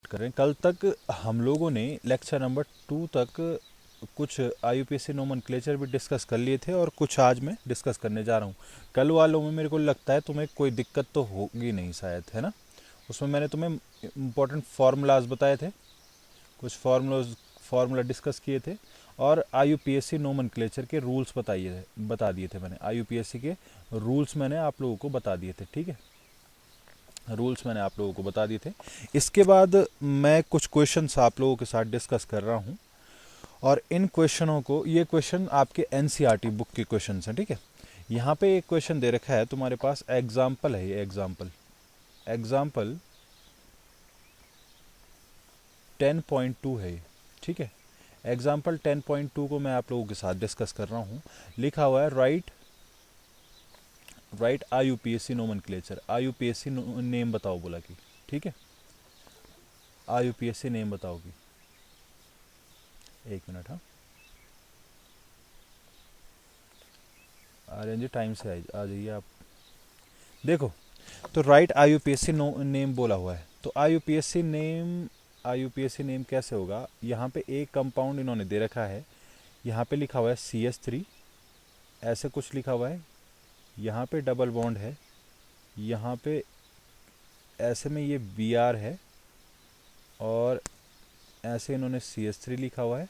करें। कल तक हम लोगों ने लेक्चर नंबर 2 तक कुछ आईयूपीएसी नोमेनक्लेचर भी डिस्कस कर लिए थे और कुछ आज मैं डिस्कस करने जा रहा हूँ। कल वालों में मेरे को लगता है तुम्हें कोई दिक्कत तो होगी नहीं शायद, है ना। उसमें मैंने तुम्हें इम्पोर्टेंट फार्मूलाज बताए थे, कुछ फार्मूला डिस्कस किए थे और आईयूपीएसी नोमेनक्लेचर के रूल्स बता दिए थे मैंने। आईयूपीएसी के रूल्स मैंने आप लोगों को बता दिए थे, ठीक है। रूल्स मैंने आप लोगों को बता दिए थे। इसके बाद मैं कुछ क्वेश्चंस आप लोगों के साथ डिस्कस कर रहा हूँ और इन क्वेश्चनों को, ये क्वेश्चन आपके एनसीईआरटी बुक के क्वेश्चन हैं, ठीक है। यहाँ पे एक क्वेश्चन दे रखा है तुम्हारे पास, एग्जाम्पल है ये, एग्जाम्पल 10.2 है ये, ठीक है। एग्जाम्पल 10.2 को मैं आप लोगों के साथ डिस्कस कर रहा हूँ। लिखा हुआ है right IUPAC nomenclature. IUPAC name बताओ बोला कि, ठीक है। आईयूपीएसी नेम बताओगी। एक मिनट, हाँ आर्यन जी टाइम से आ जाइए आप। देखो, तो राइट आईयूपीएसी नेम बोला हुआ है, तो आईयूपीएसी नेम कैसे होगा। यहाँ पे एक कंपाउंड इन्होंने दे रखा है, यहाँ पे लिखा हुआ है CH3, ऐसे कुछ लिखा हुआ है। यहाँ पे डबल बॉन्ड है, यहाँ पे ऐसे में ये Br है और ऐसे इन्होंने CH3 लिखा हुआ है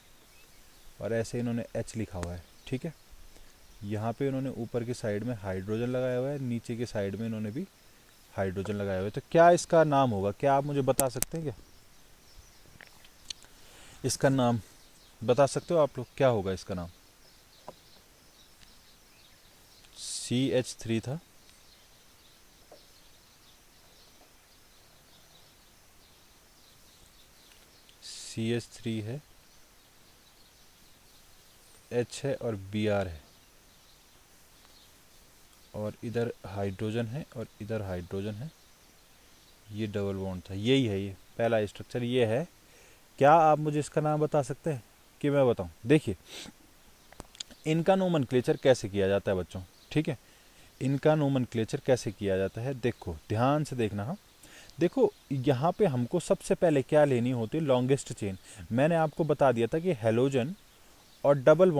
और ऐसे इन्होंने H लिखा हुआ है, ठीक है। यहाँ पे इन्होंने ऊपर की साइड में हाइड्रोजन लगाया हुआ है, नीचे की साइड में इन्होंने भी हाइड्रोजन लगाया हुआ है। तो क्या इसका नाम होगा, क्या आप मुझे बता सकते हैं क्या इसका नाम बता सकते हो आप लोग, क्या होगा इसका नाम। CH3 था, CH3 है, H है और Br है और इधर हाइड्रोजन है और इधर हाइड्रोजन है। ये डबल बॉन्ड था, यही है, ये पहला स्ट्रक्चर ये है। क्या आप मुझे इसका नाम बता सकते हैं कि मैं बताऊं। देखिए, इनका नोमेनक्लेचर कैसे किया जाता है बच्चों, ठीक है। इनका नोमेनक्लेचर कैसे किया जाता है, देखो ध्यान से देखना। हाँ देखो, यहाँ पे हमको सबसे पहले क्या लेनी होती है, लॉन्गेस्ट चेन। मैंने आपको बता दिया था कि हेलोजन और डबल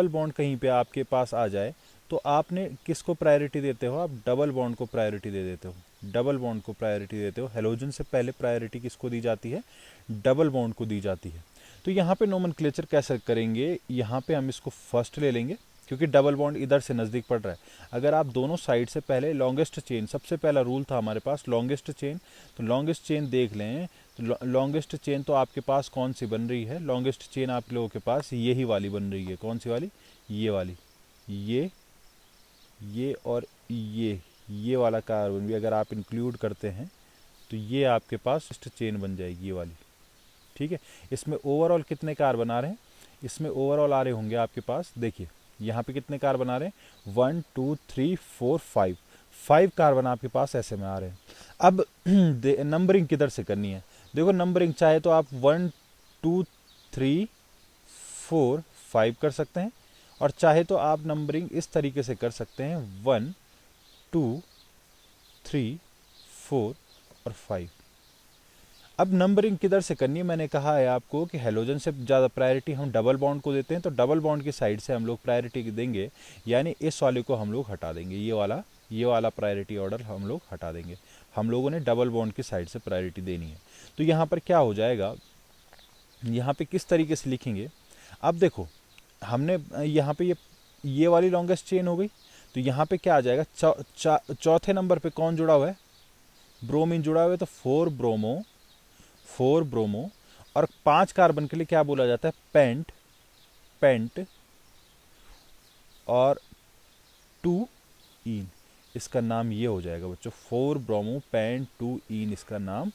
बॉन्ड कहीं पे आपके पास आ जाए तो आपने किसको प्रायोरिटी देते हो, आप डबल बॉन्ड को प्रायोरिटी दे देते हो। डबल बॉन्ड को प्रायोरिटी देते हो, हेलोजन से पहले प्रायोरिटी किसको दी जाती है, डबल बॉन्ड को दी जाती है। तो यहाँ पे नोमेनक्लेचर कैसे करेंगे, यहाँ पे हम इसको फर्स्ट ले लेंगे क्योंकि डबल बॉन्ड इधर से नज़दीक पड़ रहा है। अगर आप दोनों साइड से पहले लॉन्गेस्ट चेन, सबसे पहला रूल था हमारे पास लॉन्गेस्ट चेन, तो लॉन्गेस्ट चेन देख लें। तो लॉन्गेस्ट चेन तो आपके पास कौन सी बन रही है, लॉन्गेस्ट चेन आप लोगों के पास यही वाली बन रही है। कौन सी वाली, ये वाली, ये और ये वाला कार्बन भी अगर आप इंक्लूड करते हैं तो ये आपके पास चेन बन जाएगी, ये वाली, ठीक है। इसमें ओवरऑल कितने कार्बन आ रहे हैं, इसमें ओवरऑल आ रहे होंगे आपके पास, देखिए यहाँ पे कितने कार्बन आ रहे हैं, 1 2 3 4 5, 5 कार्बन आपके पास ऐसे में आ रहे हैं। अब नंबरिंग किधर से करनी है, देखो नंबरिंग चाहे तो आप 1 2 3 4 5 कर सकते हैं और चाहे तो आप नंबरिंग इस तरीके से कर सकते हैं 1 2 3 4 और 5। अब नंबरिंग किधर से करनी है, मैंने कहा है आपको कि हेलोजन से ज़्यादा प्रायोरिटी हम डबल बॉन्ड को देते हैं, तो डबल बॉन्ड की साइड से हम लोग प्रायोरिटी देंगे, यानी इस वाले को हम लोग हटा देंगे, ये वाला प्रायोरिटी ऑर्डर हम लोग हटा देंगे। हम लोगों ने डबल बॉन्ड की साइड से प्रायोरिटी देनी है। तो यहाँ पर क्या हो जाएगा, यहाँ पे किस तरीके से लिखेंगे। अब देखो, हमने यहाँ पे ये वाली लॉन्गेस्ट चेन हो गई, तो यहाँ पे क्या आ जाएगा, चौथे नंबर पे कौन जुड़ा हुआ है, ब्रोमीन जुड़ा हुआ है, तो 4 ब्रोमो और 5 कार्बन के लिए क्या बोला जाता है, पेंट और 2 ईन, इसका नाम ये हो जाएगा बच्चों, 4 ब्रोमो पेंट 2 ईन इसका नाम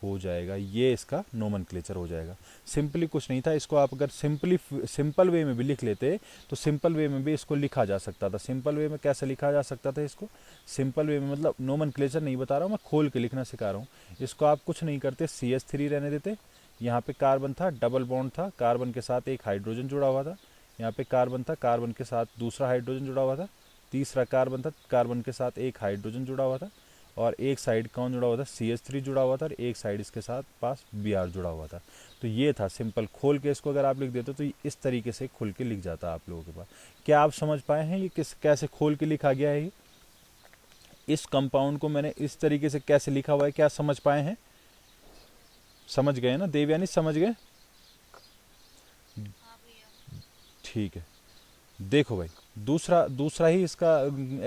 हो जाएगा, ये इसका नोमेनक्लेचर हो जाएगा। सिंपली कुछ नहीं था, इसको आप अगर सिंपल वे में भी लिख लेते तो सिंपल वे में भी इसको लिखा जा सकता था। सिंपल वे में कैसे लिखा जा सकता था इसको, सिंपल वे में मतलब नोमेनक्लेचर नहीं बता रहा हूँ मैं, खोल के लिखना सिखा रहा हूँ। इसको आप कुछ नहीं करते, CH3 रहने देते, यहाँ पे कार्बन था, डबल बॉन्ड था, कार्बन के साथ एक हाइड्रोजन जुड़ा हुआ था, यहाँ पे कार्बन था, कार्बन के साथ दूसरा हाइड्रोजन जुड़ा हुआ था, तीसरा कार्बन था, कार्बन के साथ एक हाइड्रोजन जुड़ा हुआ था, और एक साइड कौन जुड़ा हुआ था, CH3 जुड़ा हुआ था, और एक साइड इसके साथ पास Br जुड़ा हुआ था। तो ये था सिंपल। खोल के इसको अगर आप लिख देते तो इस तरीके से खुल के लिख जाता आप लोगों के पास। क्या आप समझ पाए हैं ये कैसे खोल के लिखा गया है? ये इस कंपाउंड को मैंने इस तरीके से कैसे लिखा हुआ है, क्या समझ पाए हैं? समझ गए ना देवयानी, समझ गए? ठीक है। देखो भाई, दूसरा दूसरा ही इसका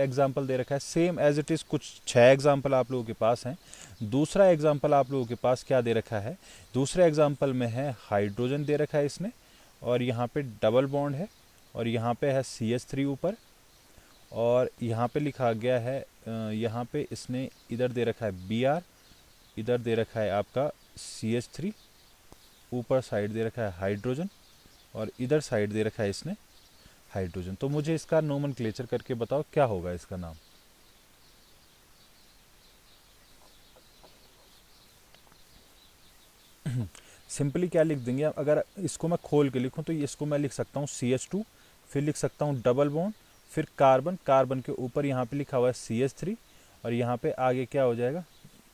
एग्जाम्पल दे रखा है, सेम एज इट इज़। कुछ 6 एग्जाम्पल आप लोगों के पास हैं। दूसरा एग्जाम्पल आप लोगों के पास क्या दे रखा है? दूसरे एग्जाम्पल में है हाइड्रोजन दे रखा है इसने, और यहाँ पे डबल बॉन्ड है, और यहाँ पे है CH3 ऊपर, और यहाँ पे लिखा गया है, यहाँ पे इसने इधर दे रखा है Br, इधर दे रखा है आपका CH3, ऊपर साइड दे रखा है हाइड्रोजन, और इधर साइड दे रखा है इसने हाइड्रोजन। तो मुझे इसका नोमेनक्लेचर करके बताओ क्या होगा इसका नाम। सिंपली क्या लिख देंगे, अगर इसको मैं खोल के लिखूं तो इसको मैं लिख सकता हूँ CH2, फिर लिख सकता हूँ डबल बॉन्ड, फिर कार्बन, कार्बन के ऊपर यहाँ पे लिखा हुआ है CH3, और यहाँ पे आगे क्या हो जाएगा,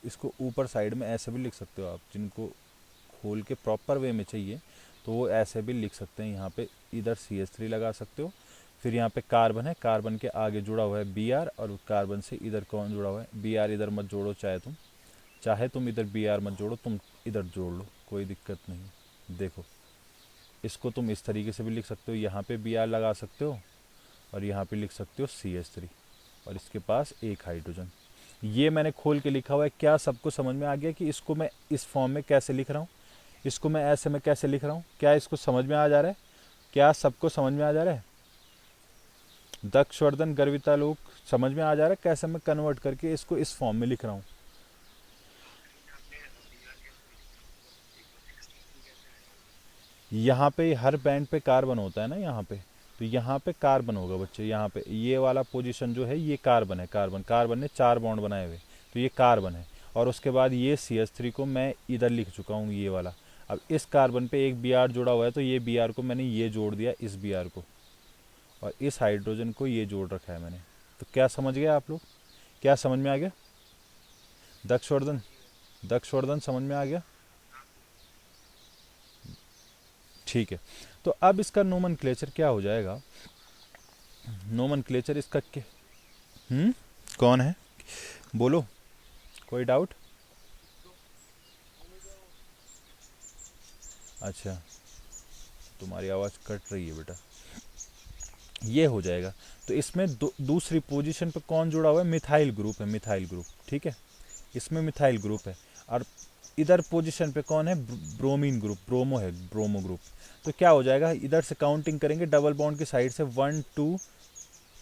इसको ऊपर साइड में ऐसे भी लिख सकते हो आप। जिनको खोल के प्रॉपर वे में चाहिए तो वो ऐसे भी लिख सकते हैं। यहाँ पे इधर CH3 लगा सकते हो, फिर यहाँ पे कार्बन है, कार्बन के आगे जुड़ा हुआ है Br, और कार्बन से इधर कौन जुड़ा हुआ है, Br इधर मत जोड़ो, चाहे तुम इधर Br मत जोड़ो, तुम इधर जोड़ लो, कोई दिक्कत नहीं। देखो इसको तुम इस तरीके से भी लिख सकते हो, यहाँ पे Br लगा सकते हो, और यहाँ पे लिख सकते हो CH3, और इसके पास एक हाइड्रोजन। ये मैंने खोल के लिखा हुआ है। क्या सबको समझ में आ गया कि इसको मैं इस फॉर्म में कैसे लिख रहा हूँ, इसको मैं ऐसे में कैसे लिख रहा हूँ? क्या इसको समझ में आ जा रहा है? क्या सबको समझ में आ जा रहा है? दक्ष, वर्धन, गर्विता लोग समझ में आ जा रहा है कैसे मैं कन्वर्ट करके इसको इस फॉर्म में लिख रहा हूँ? यहाँ पे हर बैंड पे कार्बन होता है ना, यहाँ पे, तो यहाँ पे कार्बन होगा बच्चे। यहाँ पे ये वाला पोजीशन जो है ये कार्बन है, कार्बन, कार्बन ने 4 बॉन्ड बनाए हुए, तो ये कार्बन है। और उसके बाद ये CH3 को मैं इधर लिख चुका हूँ, ये वाला। अब इस कार्बन पे एक Br जुड़ा हुआ है, तो ये Br को मैंने ये जोड़ दिया इस Br को, और इस हाइड्रोजन को ये जोड़ रखा है मैंने। तो क्या समझ गए आप लोग? क्या समझ में आ गया? दक्षवर्धन, दक्षवर्धन समझ में आ गया? ठीक है। तो अब इसका नोमेनक्लेचर क्या हो जाएगा? नोमेनक्लेचर इसका क्या? कौन है, बोलो, कोई डाउट? अच्छा, तुम्हारी आवाज़ कट रही है बेटा। ये हो जाएगा। तो इसमें दूसरी पोजीशन पे कौन जुड़ा हुआ है? मिथाइल ग्रुप है, मिथाइल ग्रुप, ठीक है, इसमें मिथाइल ग्रुप है। और इधर पोजीशन पे कौन है? ब्रोमीन ग्रुप, ब्रोमो है, ब्रोमो ग्रुप। तो क्या हो जाएगा, इधर से काउंटिंग करेंगे डबल बॉन्ड की साइड से, 1 2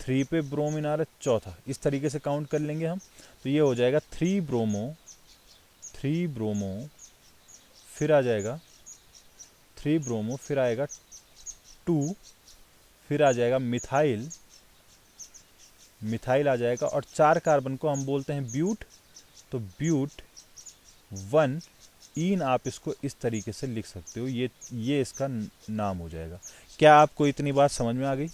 3 पे ब्रोमीन आ रहा है, चौथा, इस तरीके से काउंट कर लेंगे हम। तो ये हो जाएगा 3 ब्रोमो, 3 ब्रोमो, फिर आ जाएगा 3 ब्रोमो, फिर आएगा 2, फिर आ जाएगा मिथाइल, मिथाइल आ जाएगा, और 4 कार्बन को हम बोलते हैं ब्यूट, तो ब्यूट 1 इन, आप इसको इस तरीके से लिख सकते हो। ये इसका नाम हो जाएगा। क्या आपको इतनी बात समझ में आ गई?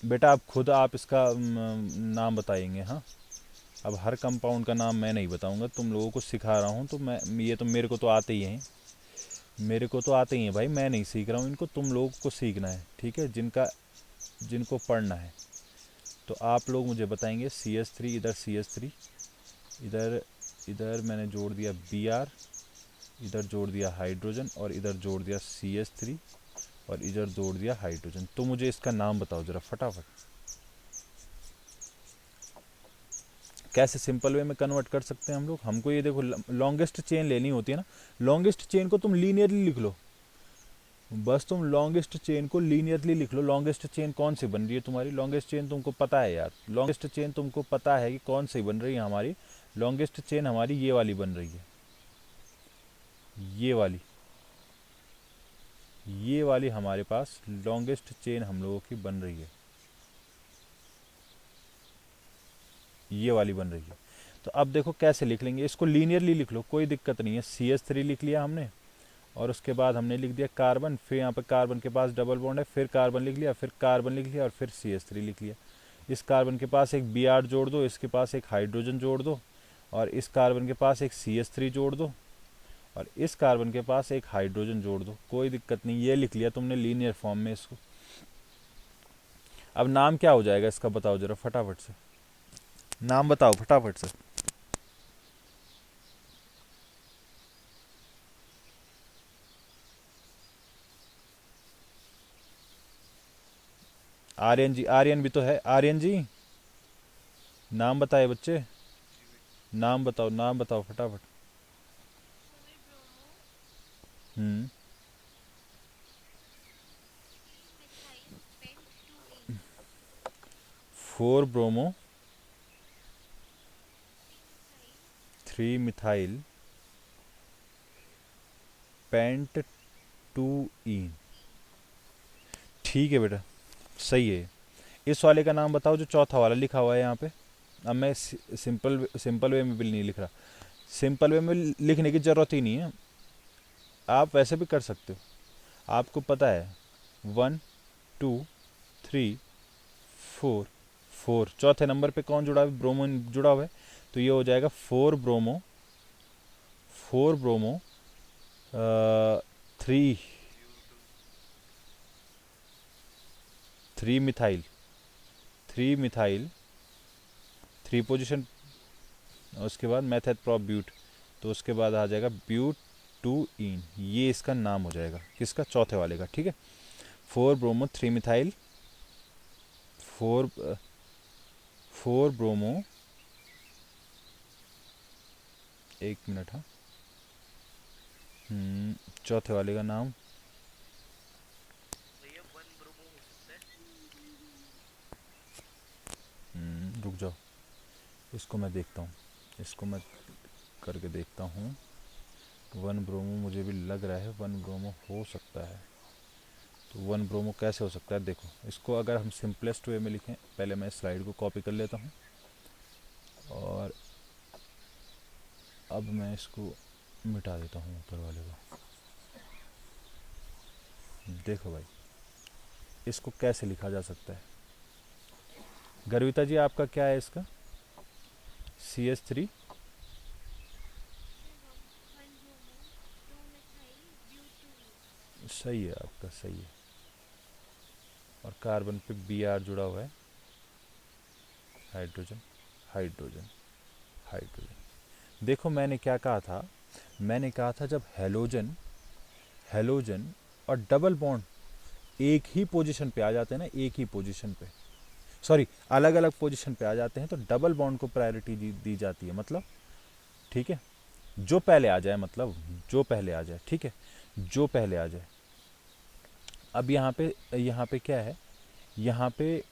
बेटा आप खुद आप इसका नाम बताएंगे। हाँ, अब हर कंपाउंड का नाम मैं नहीं बताऊंगा, तुम लोगों को सिखा रहा हूँ। तो मैं, ये तो मेरे को तो आते ही हैं, मेरे को तो आते ही हैं भाई, मैं नहीं सीख रहा हूँ इनको, तुम लोगों को सीखना है, ठीक है, जिनको पढ़ना है। तो आप लोग मुझे बताएंगे। CH3, इधर CH3, इधर इधर मैंने जोड़ दिया Br, इधर जोड़ दिया हाइड्रोजन, और इधर जोड़ दिया CH3, और इधर जोड़ दिया हाइड्रोजन। तो मुझे इसका नाम बताओ जरा फटाफट, कैसे सिंपल वे में कन्वर्ट कर सकते हैं हम लोग? हमको ये देखो, लॉन्गेस्ट चेन लेनी होती है ना, लॉन्गेस्ट चेन को तुम लीनियरली लिख लो, बस तुम लॉन्गेस्ट चेन को लीनियरली लिख लो। लॉन्गेस्ट चेन कौन सी बन रही है तुम्हारी? लॉन्गेस्ट चेन तुमको पता है यार, लॉन्गेस्ट चेन तुमको पता है कि कौन सी बन रही है हमारी? लॉन्गेस्ट चेन हमारी ये वाली बन रही है, ये वाली, ये वाली हमारे पास लॉन्गेस्ट चेन हम लोगों की बन रही है, ये वाली बन रही है। तो अब देखो कैसे लिख लेंगे इसको, लीनियरली लिख लो, कोई दिक्कत नहीं है। CH3 लिख लिया हमने, और उसके बाद हमने लिख दिया कार्बन, फिर यहाँ पे कार्बन के पास डबल बॉन्ड है, फिर कार्बन लिख लिया, फिर कार्बन लिख लिया, और फिर CH3 लिख लिया। इस कार्बन के पास एक Br जोड़ दो, इसके पास एक हाइड्रोजन जोड़ दो, और इस कार्बन के पास एक CH3 जोड़ दो, और इस कार्बन के पास एक हाइड्रोजन जोड़ दो। कोई दिक्कत नहीं, ये लिख लिया तुमने लीनियर फॉर्म में इसको। अब नाम क्या हो जाएगा इसका बताओ जरा फटाफट से, नाम बताओ फटाफट से। आर्यन जी, आर्यन भी तो है। आर्यन जी नाम बताए बच्चे, नाम बताओ, नाम बताओ फटाफट। हम्म, 4 ब्रोमो 3 मिथाइल पेंट 2 ईन। ठीक है बेटा, सही है। इस वाले का नाम बताओ जो चौथा वाला लिखा हुआ है यहाँ पे। अब मैं सिंपल सिंपल वे में भी नहीं लिख रहा, सिंपल वे में लिखने की ज़रूरत ही नहीं है, आप वैसे भी कर सकते हो। आपको पता है 1 2 3 4, 4 चौथे नंबर पे कौन जुड़ा है? ब्रोमो जुड़ा हुआ है, तो ये हो जाएगा 4 bromo 4 bromo 3 3 methyl 3 methyl 3 position, उसके बाद मेथड प्रॉप ब्यूट, तो उसके बाद आ जाएगा ब्यूट 2 ईन। ये इसका नाम हो जाएगा किसका? चौथे वाले का। ठीक है, 4 ब्रोमो 3 मिथाइल 4 ब्रोमो, एक मिनट, हाँ, चौथे वाले का नाम रुक जाओ, इसको मैं देखता हूँ, इसको मैं करके देखता हूँ। 1 ब्रोमो मुझे भी लग रहा है 1 ब्रोमो हो सकता है। तो 1 ब्रोमो कैसे हो सकता है? देखो, इसको अगर हम सिंपलेस्ट वे में लिखें, पहले मैं स्लाइड को कॉपी कर लेता हूँ, और अब मैं इसको मिटा देता हूँ ऊपर वाले को। देखो भाई, इसको कैसे लिखा जा सकता है? गर्विता जी आपका क्या है इसका? CH3, सही है आपका, सही है। और कार्बन पे Br जुड़ा हुआ है, हाइड्रोजन हाइड्रोजन हाइड्रोजन। देखो मैंने क्या कहा था, मैंने कहा था जब हेलोजन हेलोजन और डबल बॉन्ड एक ही पोजीशन पे आ जाते हैं ना, एक ही पोजीशन पे, सॉरी अलग अलग पोजीशन पे आ जाते हैं, तो डबल बॉन्ड को प्रायोरिटी दी जाती है। मतलब ठीक है, जो पहले आ जाए, मतलब जो पहले आ जाए, ठीक है, जो पहले आ जाए। अब यहाँ पे क्या है, यहाँ पे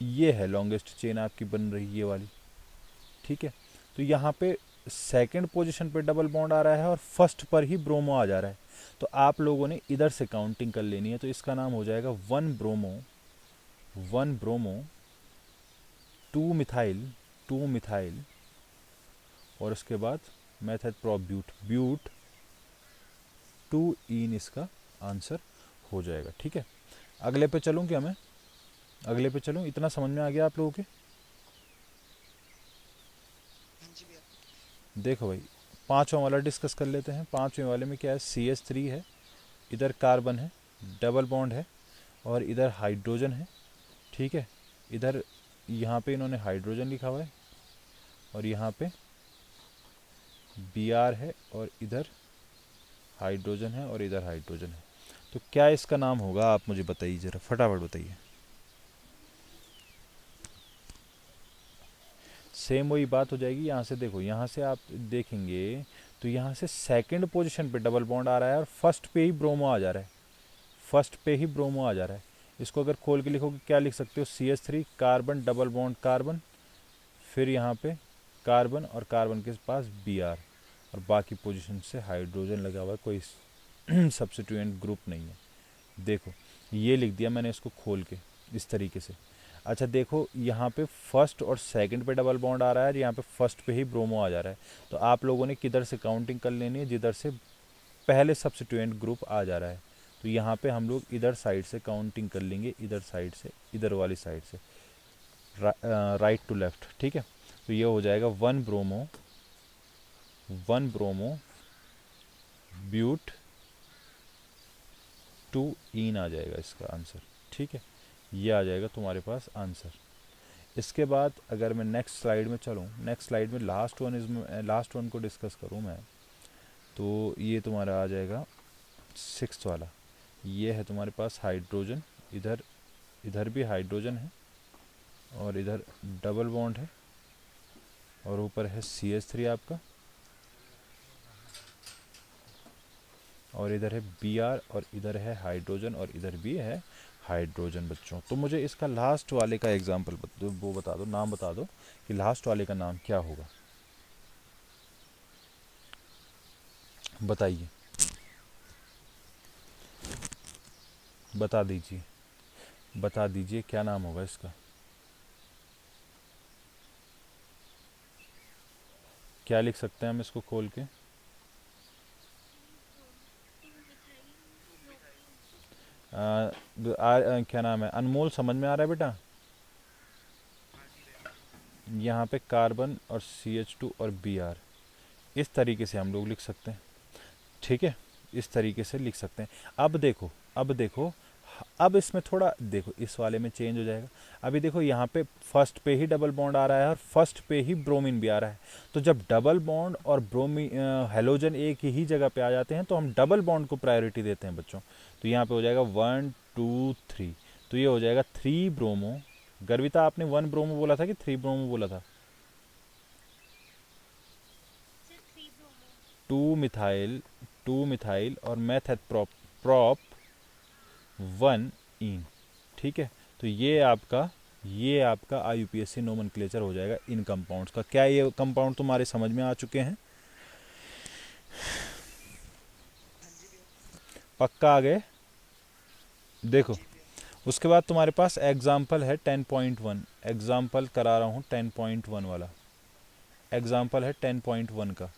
ये है लॉन्गेस्ट चेन आपकी बन रही, ये वाली, ठीक है। तो यहाँ पे सेकंड पोजीशन पे डबल बॉन्ड आ रहा है और फर्स्ट पर ही ब्रोमो आ जा रहा है, तो आप लोगों ने इधर से काउंटिंग कर लेनी है। तो इसका नाम हो जाएगा 1 ब्रोमो 2 मिथाइल और उसके बाद मेथड प्रॉप ब्यूट 2 ईन, इसका आंसर हो जाएगा। ठीक है, अगले पे चलूँ क्या मैं? अगले पे चलूँ? इतना समझ में आ गया आप लोगों के? देखो भाई, पांचवा वाला डिस्कस कर लेते हैं। पांचवें वाले में क्या है? CH3 है, इधर कार्बन है, डबल बॉन्ड है, और इधर हाइड्रोजन है। ठीक है, इधर यहाँ पे इन्होंने हाइड्रोजन लिखा हुआ है, और यहाँ पे Br है, और इधर हाइड्रोजन है, और इधर हाइड्रोजन है। तो क्या इसका नाम होगा? आप मुझे बताइए ज़रा, फटाफट बताइए। सेम वही बात हो जाएगी। यहाँ से देखो, यहाँ से आप देखेंगे तो यहाँ से सेकंड पोजीशन पे डबल बॉन्ड आ रहा है और फर्स्ट पे ही ब्रोमो आ जा रहा है, फर्स्ट पे ही ब्रोमो आ जा रहा है। इसको अगर खोल के लिखोगे क्या लिख सकते हो? CH3 carbon double bond carbon, फिर यहाँ पे कार्बन और कार्बन के पास Br, और बाकी पोजीशन से हाइड्रोजन लगा हुआ है, कोई सब्स्टिट्यूएंट ग्रुप नहीं है। देखो ये लिख दिया मैंने इसको खोल के इस तरीके से। अच्छा देखो, यहाँ पे फर्स्ट और सेकंड पे डबल बॉन्ड आ रहा है, यहाँ पे फर्स्ट पे ही ब्रोमो आ जा रहा है। तो आप लोगों ने किधर से काउंटिंग कर लेनी है? जिधर से पहले सब्स्टिट्यूएंट ग्रुप आ जा रहा है। तो यहाँ पे हम लोग इधर साइड से काउंटिंग कर लेंगे, इधर साइड से, इधर वाली साइड से। राइट टू लेफ्ट, ठीक है। तो ये हो जाएगा 1 ब्रोमो ब्यूट 2 इन आ जाएगा इसका आंसर, ठीक है। ये आ जाएगा तुम्हारे पास आंसर। इसके बाद अगर मैं नेक्स्ट स्लाइड में चलूँ, नेक्स्ट स्लाइड में लास्ट वन को डिस्कस करूँ मैं, तो ये तुम्हारा आ जाएगा 6th वाला। ये है तुम्हारे पास हाइड्रोजन, इधर भी हाइड्रोजन है और इधर डबल बॉन्ड है और ऊपर है CH3 आपका, और इधर है Br और इधर है हाइड्रोजन और इधर भी है हाइड्रोजन बच्चों। तो मुझे इसका लास्ट वाले का एग्जांपल वो बता दो, नाम बता दो कि लास्ट वाले का नाम क्या होगा, बताइए, बता दीजिए, बता दीजिए क्या नाम होगा इसका, क्या लिख सकते हैं हम इसको खोल के। क्या नाम है, अनमोल समझ में आ रहा है बेटा? यहाँ पे कार्बन और CH2 और Br, इस तरीके से हम लोग लिख सकते हैं, ठीक है, इस तरीके से लिख सकते हैं। अब देखो, अब इसमें थोड़ा देखो, इस वाले में चेंज हो जाएगा। अभी देखो यहाँ पे फर्स्ट पे ही डबल बॉन्ड आ रहा है और फर्स्ट पे ही ब्रोमीन भी आ रहा है। तो जब डबल बॉन्ड और हेलोजन एक ही जगह पे आ जाते हैं तो हम डबल बॉन्ड को प्रायोरिटी देते हैं बच्चों। तो यहाँ पे हो जाएगा 1 2 3, तो ये हो जाएगा 3 ब्रोमो। गर्विता आपने 1 ब्रोमो बोला था कि 3 ब्रोमो बोला था? 2 मिथाइल और मेथेट प्रॉप 1 इन, ठीक है। तो ये आपका IUPAC नोमेनक्लेचर हो जाएगा इन कंपाउंड्स का। क्या ये कंपाउंड तुम्हारे समझ में आ चुके हैं? पक्का आ गए? देखो, उसके बाद तुम्हारे पास एग्जाम्पल है 10.1, एग्जाम्पल करा रहा हूँ 10.1 वाला, एग्जाम्पल है 10.1 का।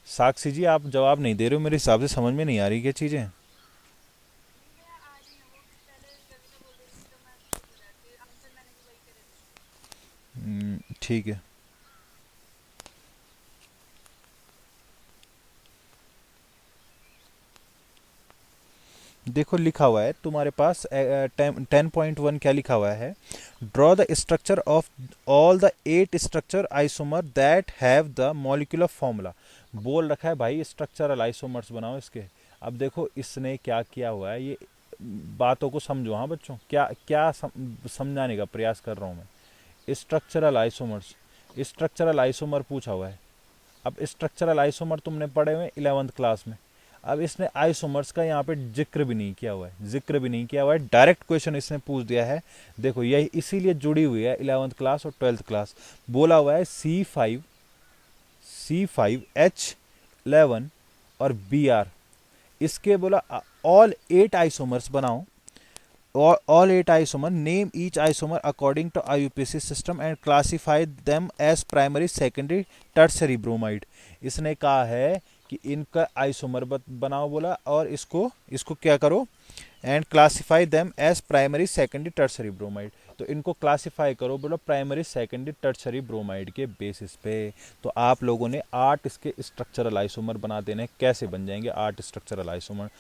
साक्षी जी आप जवाब नहीं दे रहे हो, मेरे हिसाब से समझ में नहीं आ रही क्या चीज़ें। ठीक है, देखो लिखा हुआ है तुम्हारे पास 10.1 क्या लिखा हुआ है, draw the structure of all the 8 structure isomer that have the molecular formula. बोल रखा है भाई स्ट्रक्चरल आइसोमर्स बनाओ इसके। अब देखो इसने क्या किया हुआ है, ये बातों को समझो हाँ बच्चों, क्या क्या समझाने का प्रयास कर रहा हूँ मैं। स्ट्रक्चरल आइसोमर पूछा हुआ है। अब स्ट्रक्चरल आइसोमर तुमने पढ़े हुए 11th क्लास में। अब इसने आइसोमर्स का यहाँ पे जिक्र भी नहीं किया हुआ है, डायरेक्ट क्वेश्चन इसने पूछ दिया है। देखो यही इसीलिए जुड़ी हुई है 11th क्लास और 12th क्लास। बोला हुआ है C5H11 और Br, इसके बोला ऑल 8 आइसोमर्स बनाओ, all 8 isomer, name each isomer according to IUPAC system and classify them as primary, secondary, tertiary bromide। इसने कहा है कि इनका आइसोमर बनाओ बोला और इसको क्या करो, and classify them as primary, secondary, tertiary bromide. तो इनको क्लासीफाई करो बोलो प्राइमरी, सेकेंडरी, टर्सरी ब्रोमाइड के बेसिस पे। तो आप लोगों ने 8 इसके स्ट्रक्चरल आइसोमर बना देने। कैसे बन जाएंगे 8 स्ट्रक्चरल आइसोमर?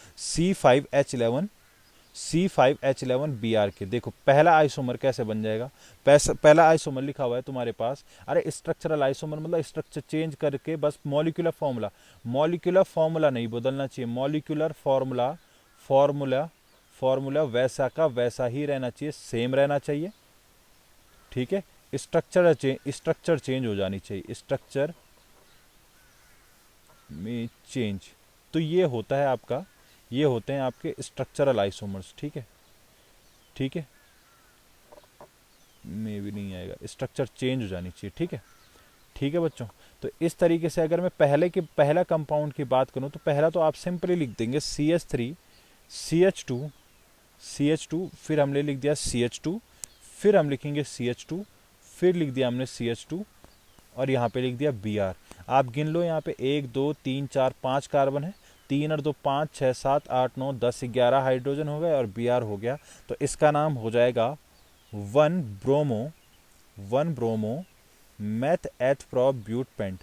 C5H11Br के देखो पहला आइसोमर कैसे बन जाएगा। पहला आइसोमर लिखा हुआ है तुम्हारे पास। अरे स्ट्रक्चरल आइसोमर मतलब स्ट्रक्चर चेंज करके बस मॉलिक्यूलर फॉर्मूला नहीं बदलना चाहिए। मॉलिक्यूलर फॉर्मूला वैसा का वैसा ही रहना चाहिए, सेम रहना चाहिए, ठीक है। स्ट्रक्चर चेंज हो जानी चाहिए, स्ट्रक्चर में चेंज। तो ये होता है आपका, ये होते हैं आपके स्ट्रक्चरल आइसोमर्स, ठीक है। में भी नहीं आएगा, स्ट्रक्चर चेंज हो जानी चाहिए, ठीक है बच्चों। तो इस तरीके से अगर मैं पहला कंपाउंड की बात करूं तो पहला तो आप सिंपली लिख देंगे CH3 CH2, फिर हमने लिख दिया CH2, फिर हम लिखेंगे CH2, फिर लिख दिया हमने CH2 और यहाँ पे लिख दिया Br। आप गिन लो, यहाँ पे 1 2 3 4 5 कार्बन है, 3 और 2 5 6 7 8 9 10 11 हाइड्रोजन हो गए और Br हो गया। तो इसका नाम हो जाएगा 1 bromo 1 bromo meth eth pro but pent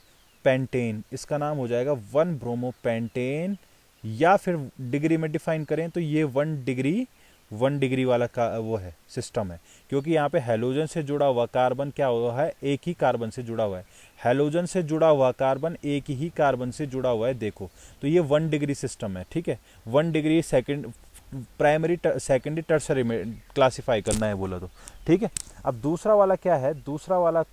pentane, इसका नाम हो जाएगा 1 ब्रोमो पेंटेन, या फिर डिग्री में डिफाइन करें तो ये 1 डिग्री वाला का वो है सिस्टम है, क्योंकि यहाँ पे हेलोजन से जुड़ा हुआ कार्बन क्या हुआ है, एक ही कार्बन से जुड़ा हुआ है। हेलोजन से जुड़ा हुआ कार्बन एक ही कार्बन से जुड़ा हुआ है, देखो तो ये 1 डिग्री सिस्टम है। ठीक है, 1 degree second primary secondary tertiary में क्लासिफाई करना है बोला तो। ठीक है, अब दूसरा वाला क्या है, दूसरा वाला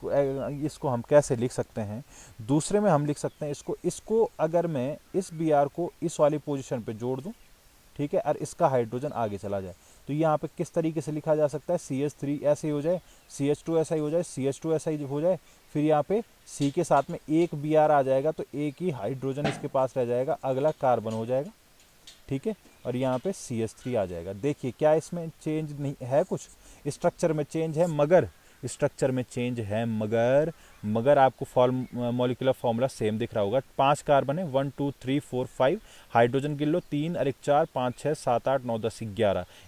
इसको हम कैसे लिख सकते हैं, दूसरे में हम लिख सकते हैं इसको अगर मैं इस बी आर को इस वाली पोजीशन पे जोड़ दूं, ठीक है, और इसका हाइड्रोजन आगे चला जाए, तो यहाँ पे किस तरीके से लिखा जा सकता है, CH3 ऐसे ही हो जाए, CH2 ऐसा ही हो जाए, CH2 ऐसा ही हो जाए, फिर यहाँ पे C के साथ में एक बी आर आ जाएगा, तो एक ही हाइड्रोजन इसके पास रह जाएगा, अगला कार्बन हो जाएगा। ठीक है, और यहाँ पे CH3 आ जाएगा। देखिए क्या इसमें चेंज नहीं है, कुछ स्ट्रक्चर में चेंज है, मगर स्ट्रक्चर में चेंज है, मगर आपको मॉलिक्यूलर फॉर्मूला सेम दिख रहा होगा। 5 कार्बन है, 1 2 3 4 5, हाइड्रोजन गिन लो 3 और 1 4 5 6 7 8 9 10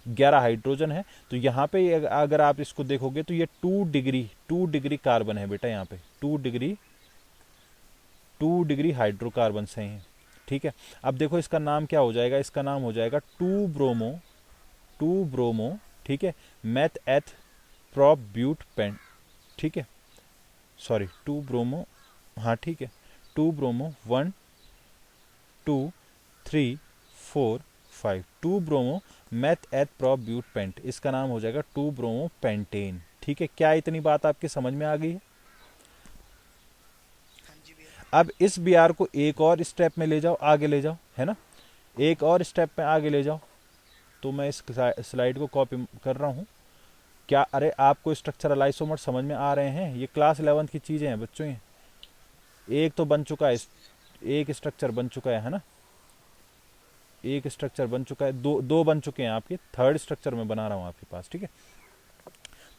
11 हाइड्रोजन है। तो यहाँ पे अगर आप इसको देखोगे तो ये 2 डिग्री कार्बन है बेटा, यहाँ पे 2 डिग्री हाइड्रोकार्बन से हैं। ठीक है, अब देखो इसका नाम क्या हो जाएगा, इसका नाम हो जाएगा 2 ब्रोमो, ठीक है, math eth pro but paint. ठीक है, सॉरी 2 ब्रोमो, हाँ ठीक है, 2 bromo 1 2 3 4 5, 2 bromo meth eth pro but pent, इसका नाम हो जाएगा 2 ब्रोमो पेंटेन। ठीक है, क्या इतनी बात आपकी समझ में आ गई है? अब इस बी आर को एक और स्टेप में ले जाओ, आगे ले जाओ, है ना, एक और स्टेप में आगे ले जाओ। तो मैं इस स्लाइड को कॉपी कर रहा हूँ। क्या अरे आपको स्ट्रक्चरल आइसोमर समझ में आ रहे हैं? ये क्लास 11 की चीज़ें हैं बच्चों। ये एक तो बन चुका है, एक स्ट्रक्चर बन चुका है ना, एक स्ट्रक्चर बन चुका है, दो बन चुके हैं आपके, थर्ड स्ट्रक्चर में बना रहा हूँ आपके पास। ठीक है,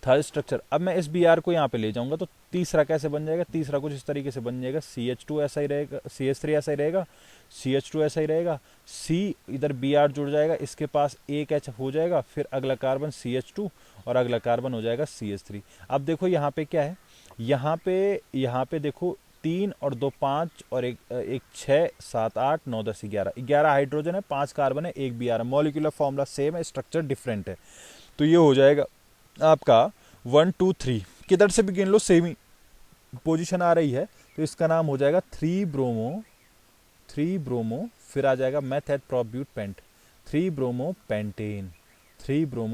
थर्ड स्ट्रक्चर। अब मैं इस बी आर को यहाँ पे ले जाऊंगा तो तीसरा कैसे बन जाएगा, तीसरा कुछ इस तरीके से बन जाएगा, CH2 ऐसा ही रहेगा, CH3 ऐसा ही रहेगा, CH2 ऐसा ही रहेगा, C इधर बी आर जुड़ जाएगा, इसके पास एक H हो जाएगा, फिर अगला कार्बन CH2 और अगला कार्बन हो जाएगा CH3। अब देखो यहाँ पे क्या है, यहाँ पे देखो 3 और 2 5 और एक 6 7 8 9 10 11 हाइड्रोजन है, 5 कार्बन है, एक बी आर है, मॉलिक्यूलर फॉर्मूला सेम है, स्ट्रक्चर डिफरेंट है। तो ये हो जाएगा आपका 1 2 3, किधर से भी गिन लो सेम ही पोजीशन आ रही है, तो इसका नाम हो जाएगा 3 ब्रोमो, फिर आ जाएगा meth pro but pent, 3 bromo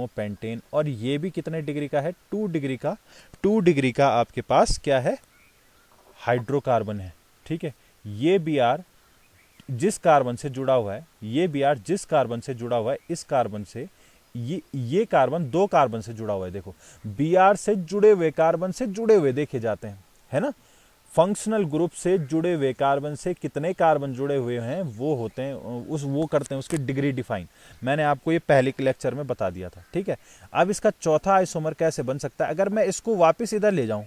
pentane, और ये भी कितने डिग्री का है, 2 डिग्री का आपके पास क्या है, हाइड्रोकार्बन है। ठीक है, ये बी आर जिस कार्बन से जुड़ा हुआ है, ये बी आर जिस कार्बन से जुड़ा हुआ है, इस कार्बन से ये कार्बन 2 कार्बन से जुड़ा हुआ है। देखो बी आर से जुड़े हुए कार्बन से जुड़े हुए देखे जाते हैं, है ना, फंक्शनल ग्रुप से जुड़े हुए कार्बन से कितने कार्बन जुड़े हुए हैं वो होते हैं, वो करते हैं उसकी डिग्री डिफाइन। मैंने आपको ये पहले के लेक्चर में बता दिया था। ठीक है, अब इसका चौथा आइसोमर कैसे बन सकता है, अगर मैं इसको वापस इधर ले जाऊं,